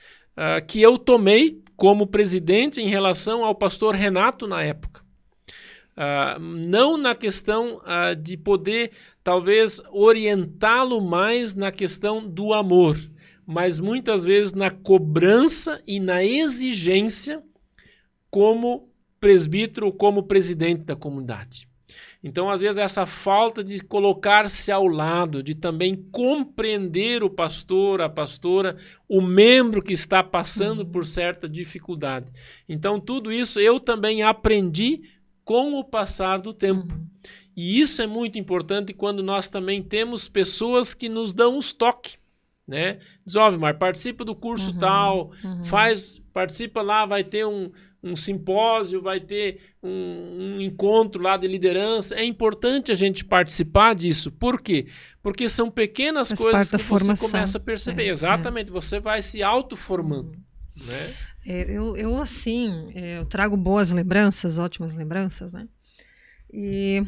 que eu tomei como presidente em relação ao pastor Renato na época. Não na questão de poder, talvez, orientá-lo mais na questão do amor, mas muitas vezes na cobrança e na exigência como presbítero ou como presidente da comunidade. Então, às vezes, essa falta de colocar-se ao lado, de também compreender o pastor, a pastora, o membro que está passando por certa dificuldade. Então, tudo isso eu também aprendi com o passar do tempo. E isso é muito importante quando nós também temos pessoas que nos dão uns toques, né? Diz, ó, Vilmar, participa do curso tal, participa lá, vai ter um simpósio, vai ter um encontro lá de liderança. É importante a gente participar disso. Por quê? Porque são pequenas coisas que você começa a perceber. Exatamente, você vai se autoformando, né? Eu trago boas lembranças, ótimas lembranças, né? E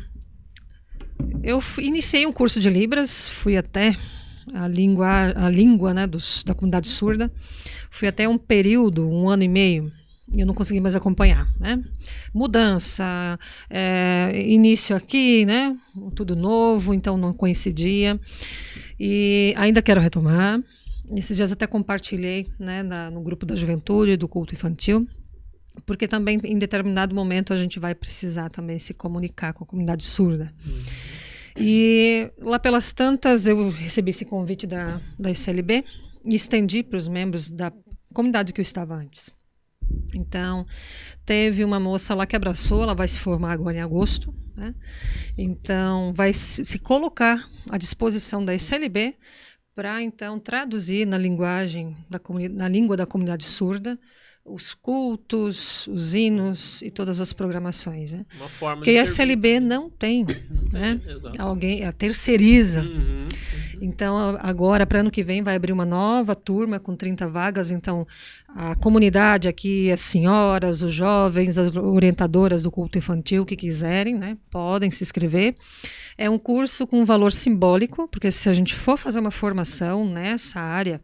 eu iniciei um curso de Libras, fui até a língua, né, da comunidade surda. Fui até um período, 1 ano e meio, e eu não consegui mais acompanhar, né? Mudança, início aqui, né? Tudo novo, então não coincidia. E ainda quero retomar. Esses dias até compartilhei, né, no grupo da juventude, do culto infantil, porque também em determinado momento a gente vai precisar também se comunicar com a comunidade surda. E lá pelas tantas eu recebi esse convite da SLB e estendi para os membros da comunidade que eu estava antes. Então, teve uma moça lá que abraçou, ela vai se formar agora em agosto, né? Então, vai se colocar à disposição da SLB para, então, traduzir na linguagem, na língua da comunidade surda, os cultos, os hinos e todas as programações, né? Uma forma porque a SLB não tem, né? Alguém terceiriza. Então, agora, para ano que vem, vai abrir uma nova turma com 30 vagas. Então, a comunidade aqui, as senhoras, os jovens, as orientadoras do culto infantil que quiserem, né, podem se inscrever. É um curso com um valor simbólico, porque se a gente for fazer uma formação nessa área,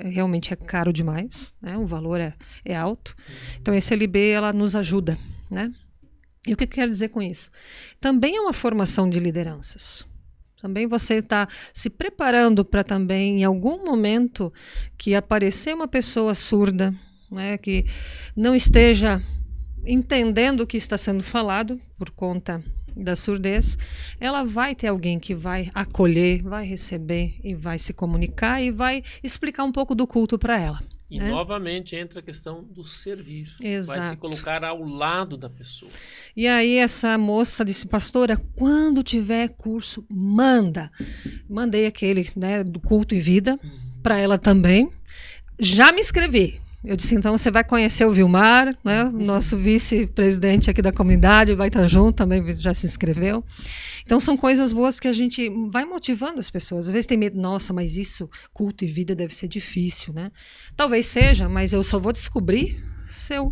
realmente é caro demais, né? O valor é alto. Então, a SLB, ela nos ajuda, né? E o que eu quero dizer com isso? Também é uma formação de lideranças. Também você está se preparando para também, em algum momento, que aparecer uma pessoa surda, né, que não esteja entendendo o que está sendo falado por conta da surdez, ela vai ter alguém que vai acolher, vai receber e vai se comunicar e vai explicar um pouco do culto para ela. E novamente entra a questão do servir. Exato. Vai se colocar ao lado da pessoa. E aí essa moça disse, pastora, quando tiver curso, manda. Mandei aquele, né, do culto e vida para ela também. Já me inscrevi. Eu disse, então você vai conhecer o Vilmar, né, nosso vice-presidente aqui da comunidade, vai estar junto, também já se inscreveu. Então são coisas boas que a gente vai motivando as pessoas. Às vezes tem medo, nossa, mas isso, culto e vida, deve ser difícil, né? Talvez seja, mas eu só vou descobrir se eu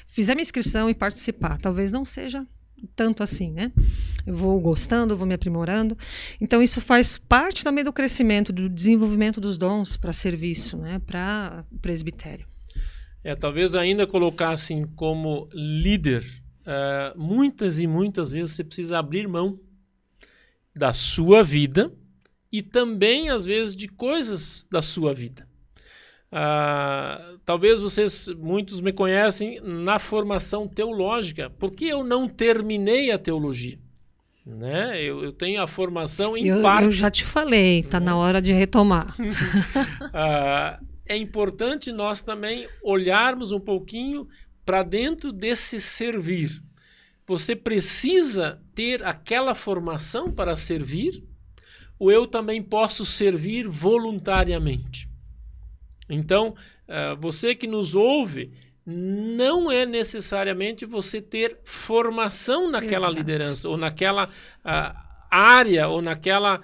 fizer minha inscrição e participar. Talvez não seja tanto assim, né? Eu vou gostando, vou me aprimorando. Então isso faz parte também do crescimento, do desenvolvimento dos dons para serviço, né? Para o presbitério. Talvez ainda colocar assim como líder, muitas e muitas vezes você precisa abrir mão da sua vida e também às vezes de coisas da sua vida. Talvez muitos me conhecem na formação teológica, porque eu não terminei a teologia, né? Eu tenho a formação em parte. Eu já te falei, está na hora de retomar. É importante nós também olharmos um pouquinho para dentro desse servir. Você precisa ter aquela formação para servir, ou eu também posso servir voluntariamente? Então, você que nos ouve, não é necessariamente você ter formação naquela Exato. liderança, ou naquela área, ou naquela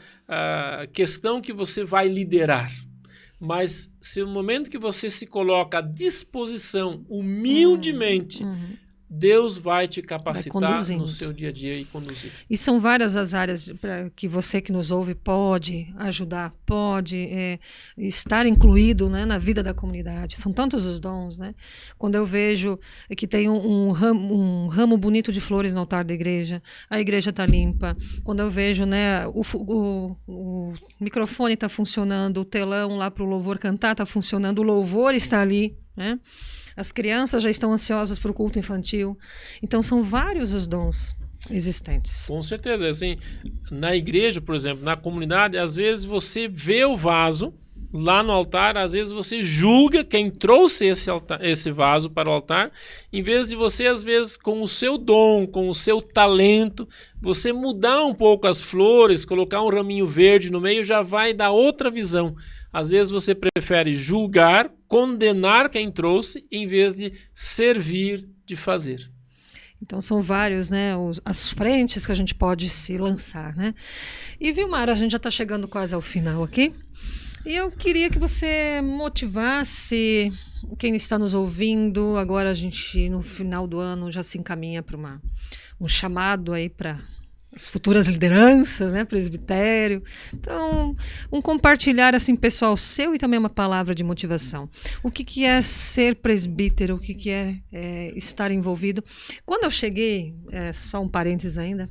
questão que você vai liderar. Mas se no momento que você se coloca à disposição, humildemente, Deus vai te capacitar no seu dia a dia e conduzir. E são várias as áreas que você que nos ouve pode ajudar, pode estar incluído, né, na vida da comunidade. São tantos os dons, né? Quando eu vejo que tem um ramo bonito de flores no altar da igreja, a igreja está limpa. Quando eu vejo, né, o microfone está funcionando, o telão lá para o louvor cantar está funcionando, o louvor está ali, né? As crianças já estão ansiosas para o culto infantil. Então, são vários os dons existentes. Com certeza. Assim, na igreja, por exemplo, na comunidade, às vezes você vê o vaso lá no altar, às vezes você julga quem trouxe esse vaso para o altar, em vez de você, às vezes, com o seu dom, com o seu talento, você mudar um pouco as flores, colocar um raminho verde no meio, já vai dar outra visão. Às vezes você prefere julgar, condenar quem trouxe, em vez de servir, de fazer. Então são vários, né, as frentes que a gente pode se lançar, né? E Vilmar, a gente já está chegando quase ao final aqui. E eu queria que você motivasse quem está nos ouvindo. Agora a gente, no final do ano, já se encaminha para um chamado aí para as futuras lideranças, né, presbitério. Então, um compartilhar assim pessoal seu e também uma palavra de motivação. O que é ser presbítero? O que é estar envolvido? Quando eu cheguei, só um parênteses ainda,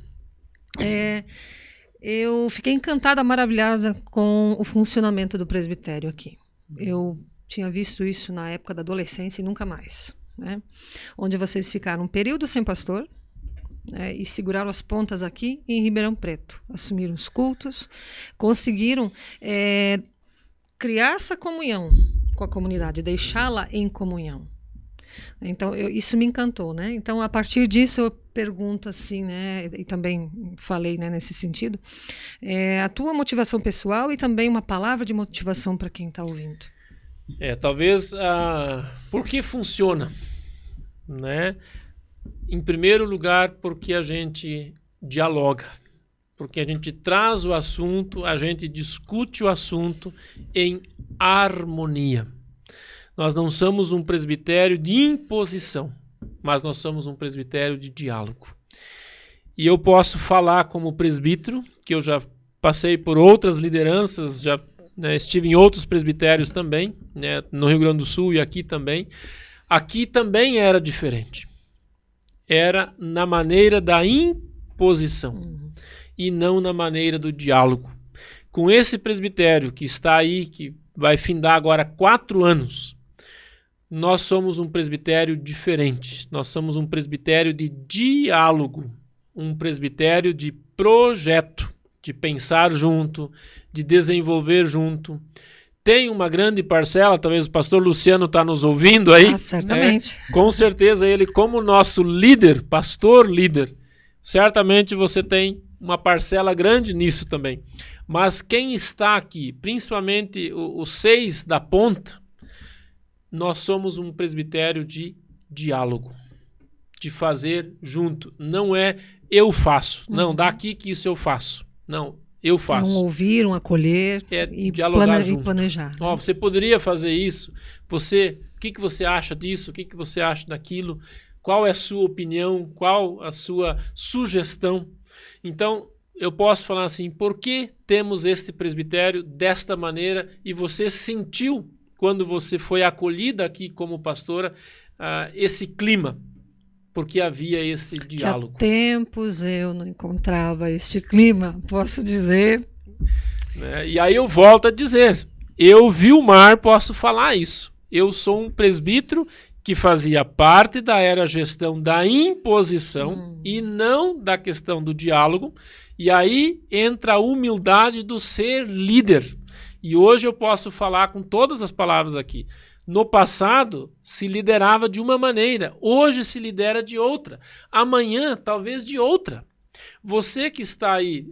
eu fiquei encantada, maravilhosa com o funcionamento do presbitério aqui. Eu tinha visto isso na época da adolescência e nunca mais, né? Onde vocês ficaram um período sem pastor, e seguraram as pontas aqui em Ribeirão Preto. Assumiram os cultos, conseguiram criar essa comunhão com a comunidade, deixá-la em comunhão. Então, isso me encantou, né? Então, a partir disso, eu pergunto assim, né? E também falei, né, nesse sentido, a tua motivação pessoal e também uma palavra de motivação para quem está ouvindo. Talvez, por que funciona, né? Em primeiro lugar, porque a gente dialoga, porque a gente traz o assunto, a gente discute o assunto em harmonia. Nós não somos um presbitério de imposição, mas nós somos um presbitério de diálogo. E eu posso falar como presbítero, que eu já passei por outras lideranças, já estive em outros presbitérios também, né, no Rio Grande do Sul e aqui também. Aqui também era diferente. Era na maneira da imposição e não na maneira do diálogo. Com esse presbitério que está aí, que vai findar agora 4 anos, nós somos um presbitério diferente. Nós somos um presbitério de diálogo, um presbitério de projeto, de pensar junto, de desenvolver junto. Tem uma grande parcela, talvez o pastor Luciano está nos ouvindo aí. Certamente. Com certeza ele, como nosso líder, pastor líder, certamente você tem uma parcela grande nisso também. Mas quem está aqui, principalmente os 6 da ponta, nós somos um presbitério de diálogo, de fazer junto. Não é eu faço, não, daqui que isso eu faço. Não, eu faço. Um ouvir, um acolher e dialogar junto. E planejar. Você poderia fazer isso? O que você acha disso? O que você acha daquilo? Qual é a sua opinião? Qual a sua sugestão? Então, eu posso falar assim, por que temos este presbitério desta maneira e você sentiu, quando você foi acolhida aqui como pastora, esse clima? Porque havia esse diálogo. Há tempos eu não encontrava este clima, posso dizer. E aí eu volto a dizer, eu, Vilmar, posso falar isso. Eu sou um presbítero que fazia parte da era gestão da imposição e não da questão do diálogo. E aí entra a humildade do ser líder. E hoje eu posso falar com todas as palavras aqui. No passado, se liderava de uma maneira, hoje se lidera de outra, amanhã talvez de outra. Você que está aí,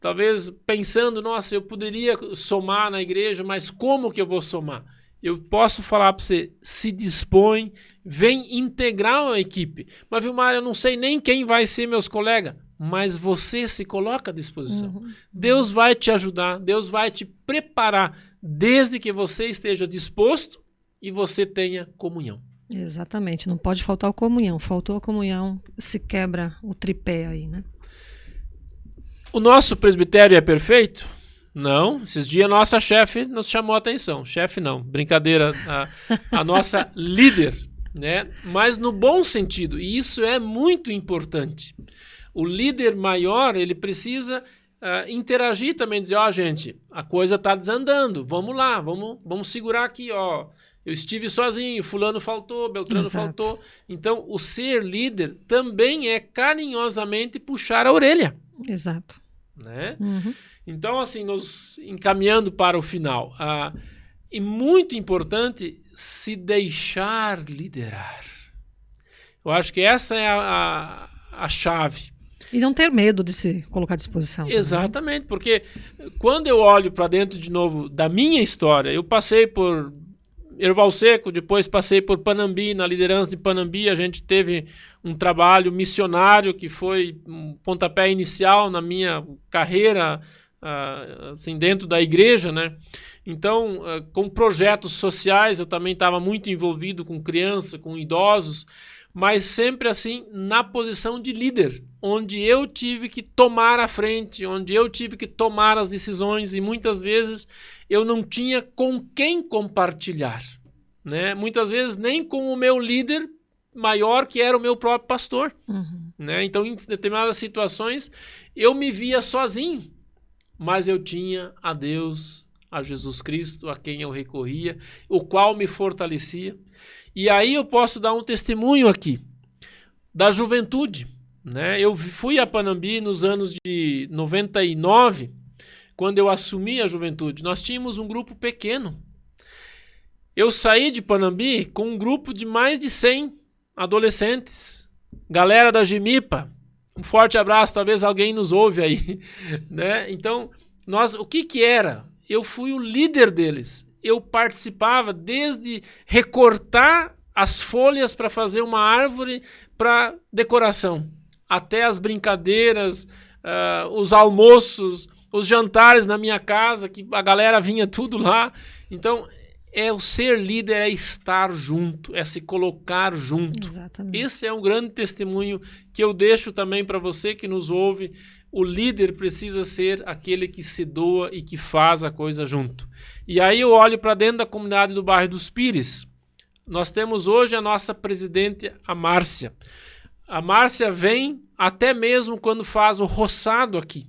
talvez pensando, nossa, eu poderia somar na igreja, mas como que eu vou somar? Eu posso falar para você, se dispõe, vem integrar a equipe. Mas, Vilmar, eu não sei nem quem vai ser meus colegas, mas você se coloca à disposição. Deus vai te ajudar, Deus vai te preparar, desde que você esteja disposto e você tenha comunhão. Exatamente, não pode faltar a comunhão. Faltou a comunhão, se quebra o tripé aí, né? O nosso presbitério é perfeito? Não. Esses dias a nossa chefe nos chamou a atenção. Chefe não, brincadeira, a nossa líder, né? Mas no bom sentido, e isso é muito importante. O líder maior, ele precisa interagir também, dizer, gente, a coisa está desandando, vamos lá, vamos segurar aqui, eu estive sozinho, fulano faltou, Beltrano faltou. Então, o ser líder também é carinhosamente puxar a orelha. Exato. Né? Então, assim, nos encaminhando para o final, é muito importante se deixar liderar. Eu acho que essa é a chave. E não ter medo de se colocar à disposição. Exatamente, também. Porque quando eu olho para dentro de novo da minha história, eu passei por Erval Seco, depois passei por Panambi, na liderança de Panambi, a gente teve um trabalho missionário que foi um pontapé inicial na minha carreira, assim, dentro da igreja, né? Então, com projetos sociais, eu também estava muito envolvido com crianças, com idosos, mas sempre assim, na posição de líder. onde eu tive que tomar a frente, onde eu tive que tomar as decisões, e muitas vezes eu não tinha com quem compartilhar, né? Muitas vezes nem com o meu líder maior, que era o meu próprio pastor. Né? Então, em determinadas situações, eu me via sozinho, mas eu tinha a Deus, a Jesus Cristo, a quem eu recorria, o qual me fortalecia. E aí eu posso dar um testemunho aqui da juventude, né? Eu fui a Panambi nos anos de 99, quando eu assumi a juventude. Nós tínhamos um grupo pequeno. Eu saí de Panambi com um grupo de mais de 100 adolescentes, galera da Gimipa. Um forte abraço, talvez alguém nos ouve aí, né? Então, o que era? Eu fui o líder deles. Eu participava desde recortar as folhas para fazer uma árvore para decoração, até as brincadeiras, os almoços, os jantares na minha casa, que a galera vinha tudo lá. Então, o ser líder é estar junto, é se colocar junto. Exatamente. Esse é um grande testemunho que eu deixo também para você que nos ouve. O líder precisa ser aquele que se doa e que faz a coisa junto. E aí eu olho para dentro da comunidade do bairro dos Pires. Nós temos hoje a nossa presidente, a Márcia. A Márcia vem até mesmo quando faz o roçado aqui.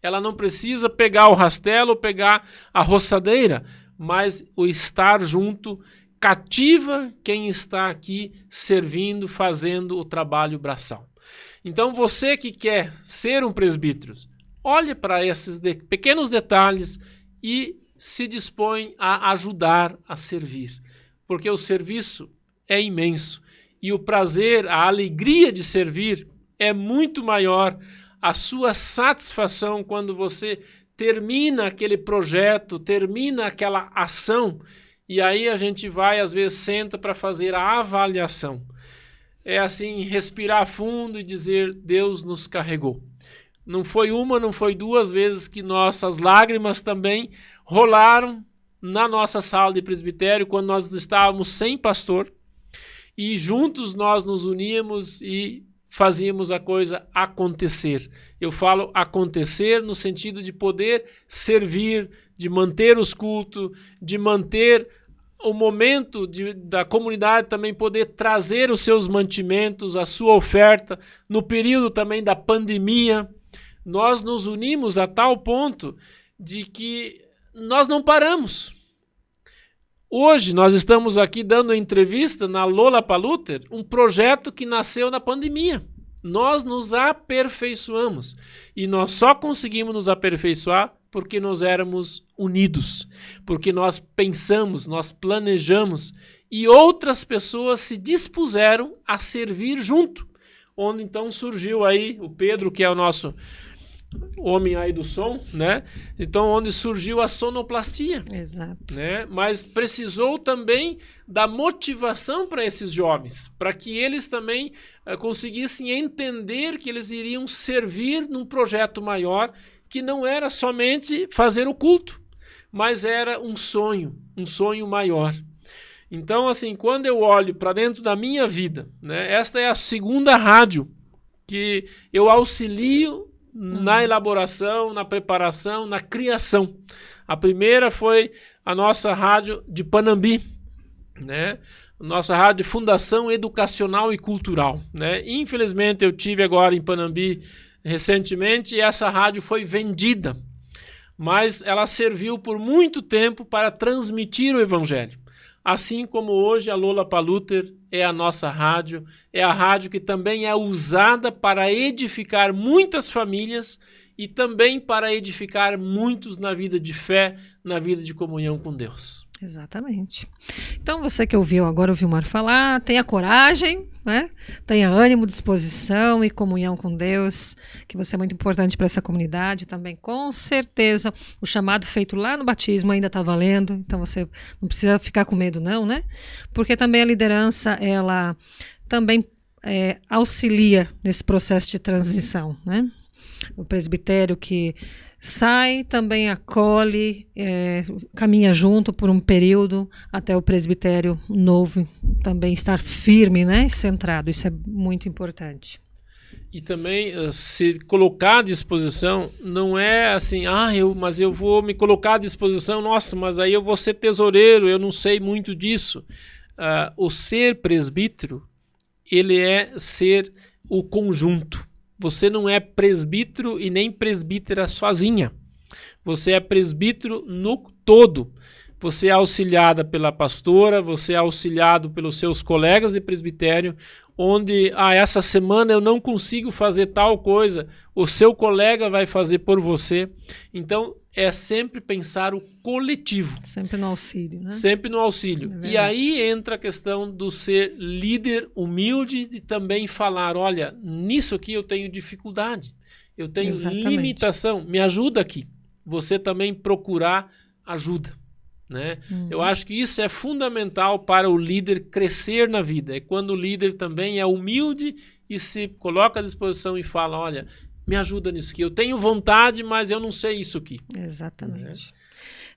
Ela não precisa pegar o rastelo ou pegar a roçadeira, mas o estar junto cativa quem está aqui servindo, fazendo o trabalho braçal. Então você que quer ser um presbítero, olhe para esses pequenos detalhes e se dispõe a ajudar, a servir. Porque o serviço é imenso e o prazer, a alegria de servir é muito maior. A sua satisfação quando você termina aquele projeto, termina aquela ação, e aí a gente vai, às vezes, senta para fazer a avaliação. É assim, respirar fundo e dizer, Deus nos carregou. Não foi uma, não foi duas vezes que nossas lágrimas também rolaram na nossa sala de presbitério, quando nós estávamos sem pastor, e juntos nós nos uníamos e fazíamos a coisa acontecer. Eu falo acontecer no sentido de poder servir, de manter os cultos, de manter o momento da comunidade também poder trazer os seus mantimentos, a sua oferta. No período também da pandemia, nós nos unimos a tal ponto de que nós não paramos. Hoje nós estamos aqui dando entrevista na Lollapalooza, um projeto que nasceu na pandemia. Nós nos aperfeiçoamos e nós só conseguimos nos aperfeiçoar porque nós éramos unidos, porque nós pensamos, nós planejamos e outras pessoas se dispuseram a servir junto. Onde então surgiu aí o Pedro, que é o nosso homem aí do som, né? Então, onde surgiu a sonoplastia. Exato. Né? Mas precisou também da motivação para esses jovens, para que eles também conseguissem entender que eles iriam servir num projeto maior, que não era somente fazer o culto, mas era um sonho maior. Então, assim, quando eu olho para dentro da minha vida, né, esta é a segunda rádio que eu auxilio na elaboração, na preparação, na criação. A primeira foi a nossa rádio de Panambi, né? Nossa rádio de Fundação Educacional e Cultural, né? Infelizmente eu tive agora em Panambi recentemente e essa rádio foi vendida, mas ela serviu por muito tempo para transmitir o Evangelho. Assim como hoje a Lollapalooza é a nossa rádio, é a rádio que também é usada para edificar muitas famílias e também para edificar muitos na vida de fé, na vida de comunhão com Deus. Exatamente. Então você que ouviu agora, ouviu o Mário falar, tenha coragem, né? Tenha ânimo, disposição e comunhão com Deus, que você é muito importante para essa comunidade também. Com certeza, o chamado feito lá no batismo ainda está valendo, então você não precisa ficar com medo não, né? Porque também a liderança, ela também auxilia nesse processo de transição, né? O presbitério que sai, também acolhe, caminha junto por um período até o presbitério novo também estar firme, né, centrado. Isso é muito importante. E também se colocar à disposição não é assim, mas eu vou me colocar à disposição, nossa, mas aí eu vou ser tesoureiro, eu não sei muito disso. O ser presbítero, ele é ser o conjunto. Você não é presbítero e nem presbítera sozinha. Você é presbítero no todo. Você é auxiliada pela pastora, você é auxiliado pelos seus colegas de presbitério, onde essa semana eu não consigo fazer tal coisa, o seu colega vai fazer por você. Então, é sempre pensar o coletivo. Sempre no auxílio, né? Sempre no auxílio. E aí entra a questão do ser líder humilde, de também falar, olha, nisso aqui eu tenho dificuldade, eu tenho limitação, me ajuda aqui. Você também procurar ajuda. Né? Eu acho que isso é fundamental para o líder crescer na vida. É quando o líder também é humilde e se coloca à disposição e fala, olha, me ajuda nisso aqui. Eu tenho vontade, mas eu não sei isso aqui. Exatamente.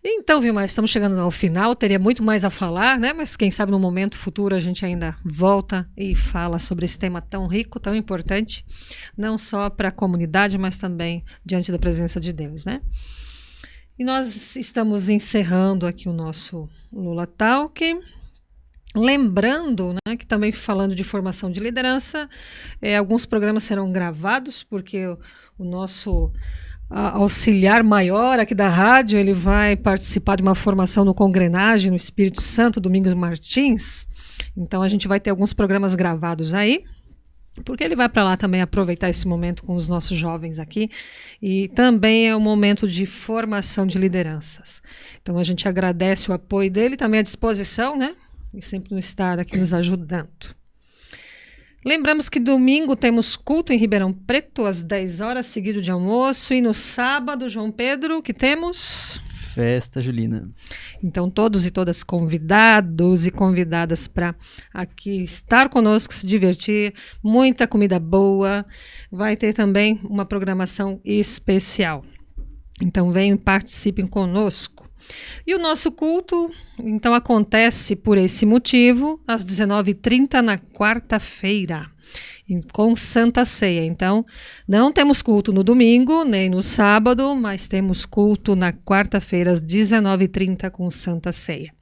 Então, Vilmar, estamos chegando ao final. Teria muito mais a falar, né? Mas quem sabe no momento futuro a gente ainda volta e fala sobre esse tema tão rico, tão importante, não só para a comunidade, mas também diante da presença de Deus, né? E nós estamos encerrando aqui o nosso Lula Talk. Lembrando, né, que também falando de formação de liderança, alguns programas serão gravados, porque o nosso auxiliar maior aqui da rádio, ele vai participar de uma formação no Congrenagem, no Espírito Santo, Domingos Martins. Então a gente vai ter alguns programas gravados aí, porque ele vai para lá também aproveitar esse momento com os nossos jovens aqui, e também é um momento de formação de lideranças. Então a gente agradece o apoio dele, também a disposição, né? E sempre nos estar aqui nos ajudando. Lembramos que domingo temos culto em Ribeirão Preto, às 10 horas, seguido de almoço, e no sábado, João Pedro, que temos? Festa junina. Então, todos e todas convidados e convidadas para aqui estar conosco, se divertir, muita comida boa. Vai ter também uma programação especial. Então, venham e participem conosco. E o nosso culto, então, acontece por esse motivo, às 19h30 na quarta-feira, com Santa Ceia. Então, não temos culto no domingo, nem no sábado, mas temos culto na quarta-feira, às 19h30, com Santa Ceia.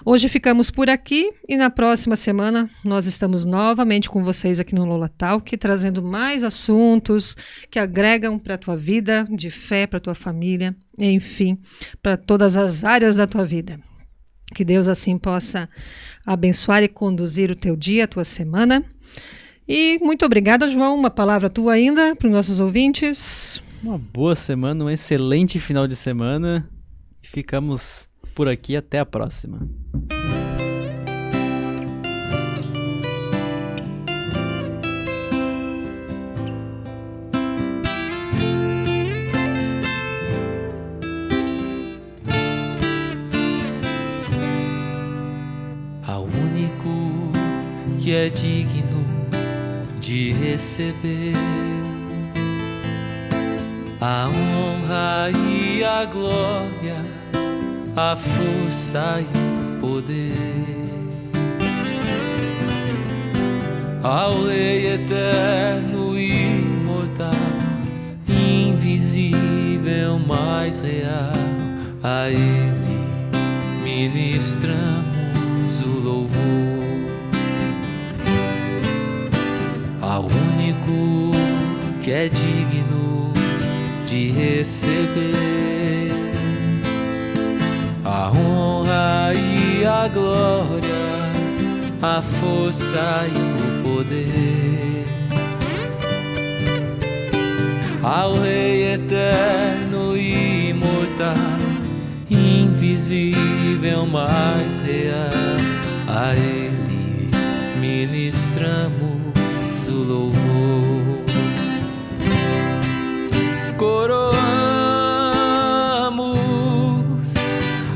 Hoje ficamos por aqui e na próxima semana nós estamos novamente com vocês aqui no Lula Talk, trazendo mais assuntos que agregam para a tua vida, de fé, para a tua família, enfim, para todas as áreas da tua vida. Que Deus assim possa abençoar e conduzir o teu dia, a tua semana. E muito obrigada, João. Uma palavra tua ainda para os nossos ouvintes. Uma boa semana, um excelente final de semana. Ficamos por aqui, até a próxima. Ao único que é digno de receber a honra e a glória, a força e o poder, ao Rei eterno e imortal, invisível, mais real, a Ele ministramos o louvor. Ao único que é digno de receber a honra e a glória, a força e o poder, ao Rei eterno e imortal, invisível, mais real, a Ele ministramos o louvor. Coroamos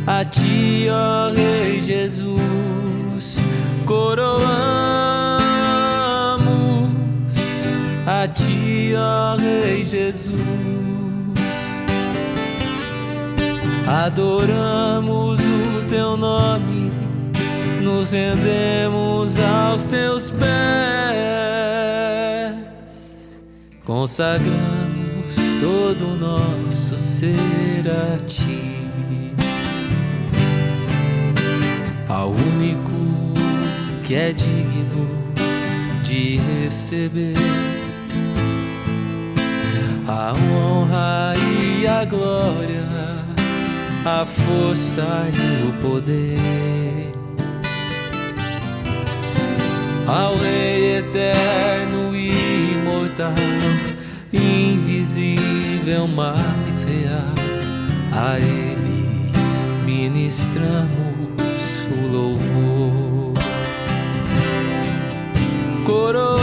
a Ti, ó Rei Jesus, coroamos a Ti, ó Rei Jesus, adoramos o Teu nome, nos rendemos aos Teus pés consagramos todo o nosso ser a Ti, ao único que é digno de receber a honra e a glória, a força e o poder, ao Rei eterno e imortal, invisível, mas real. A Ele ministramos o louvor. Coroamos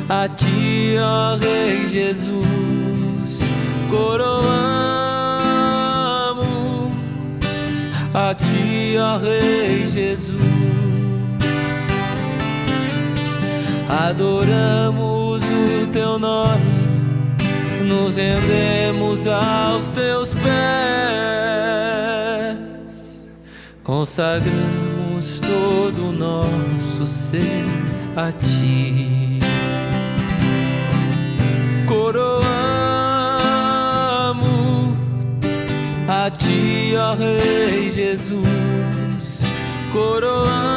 a Ti, ó Rei Jesus. Coroamos a Ti, ó Rei Jesus. Adoramos o Teu nome, nos rendemos aos Teus pés, consagramos todo o nosso ser a Ti. Coroamos a Ti, ó Rei Jesus. Coroamos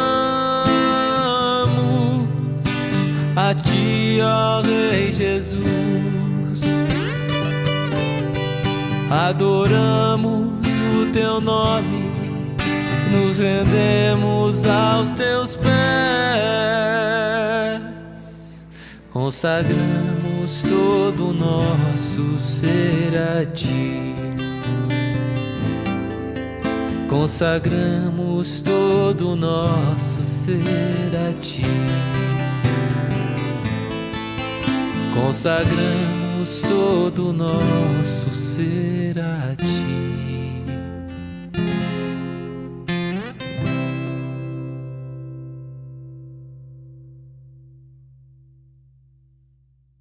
a Ti, ó Rei Jesus. Adoramos o Teu nome, nos rendemos aos Teus pés, consagramos todo o nosso ser a Ti. Consagramos todo o nosso ser a Ti. Consagramos todo o nosso ser a Ti.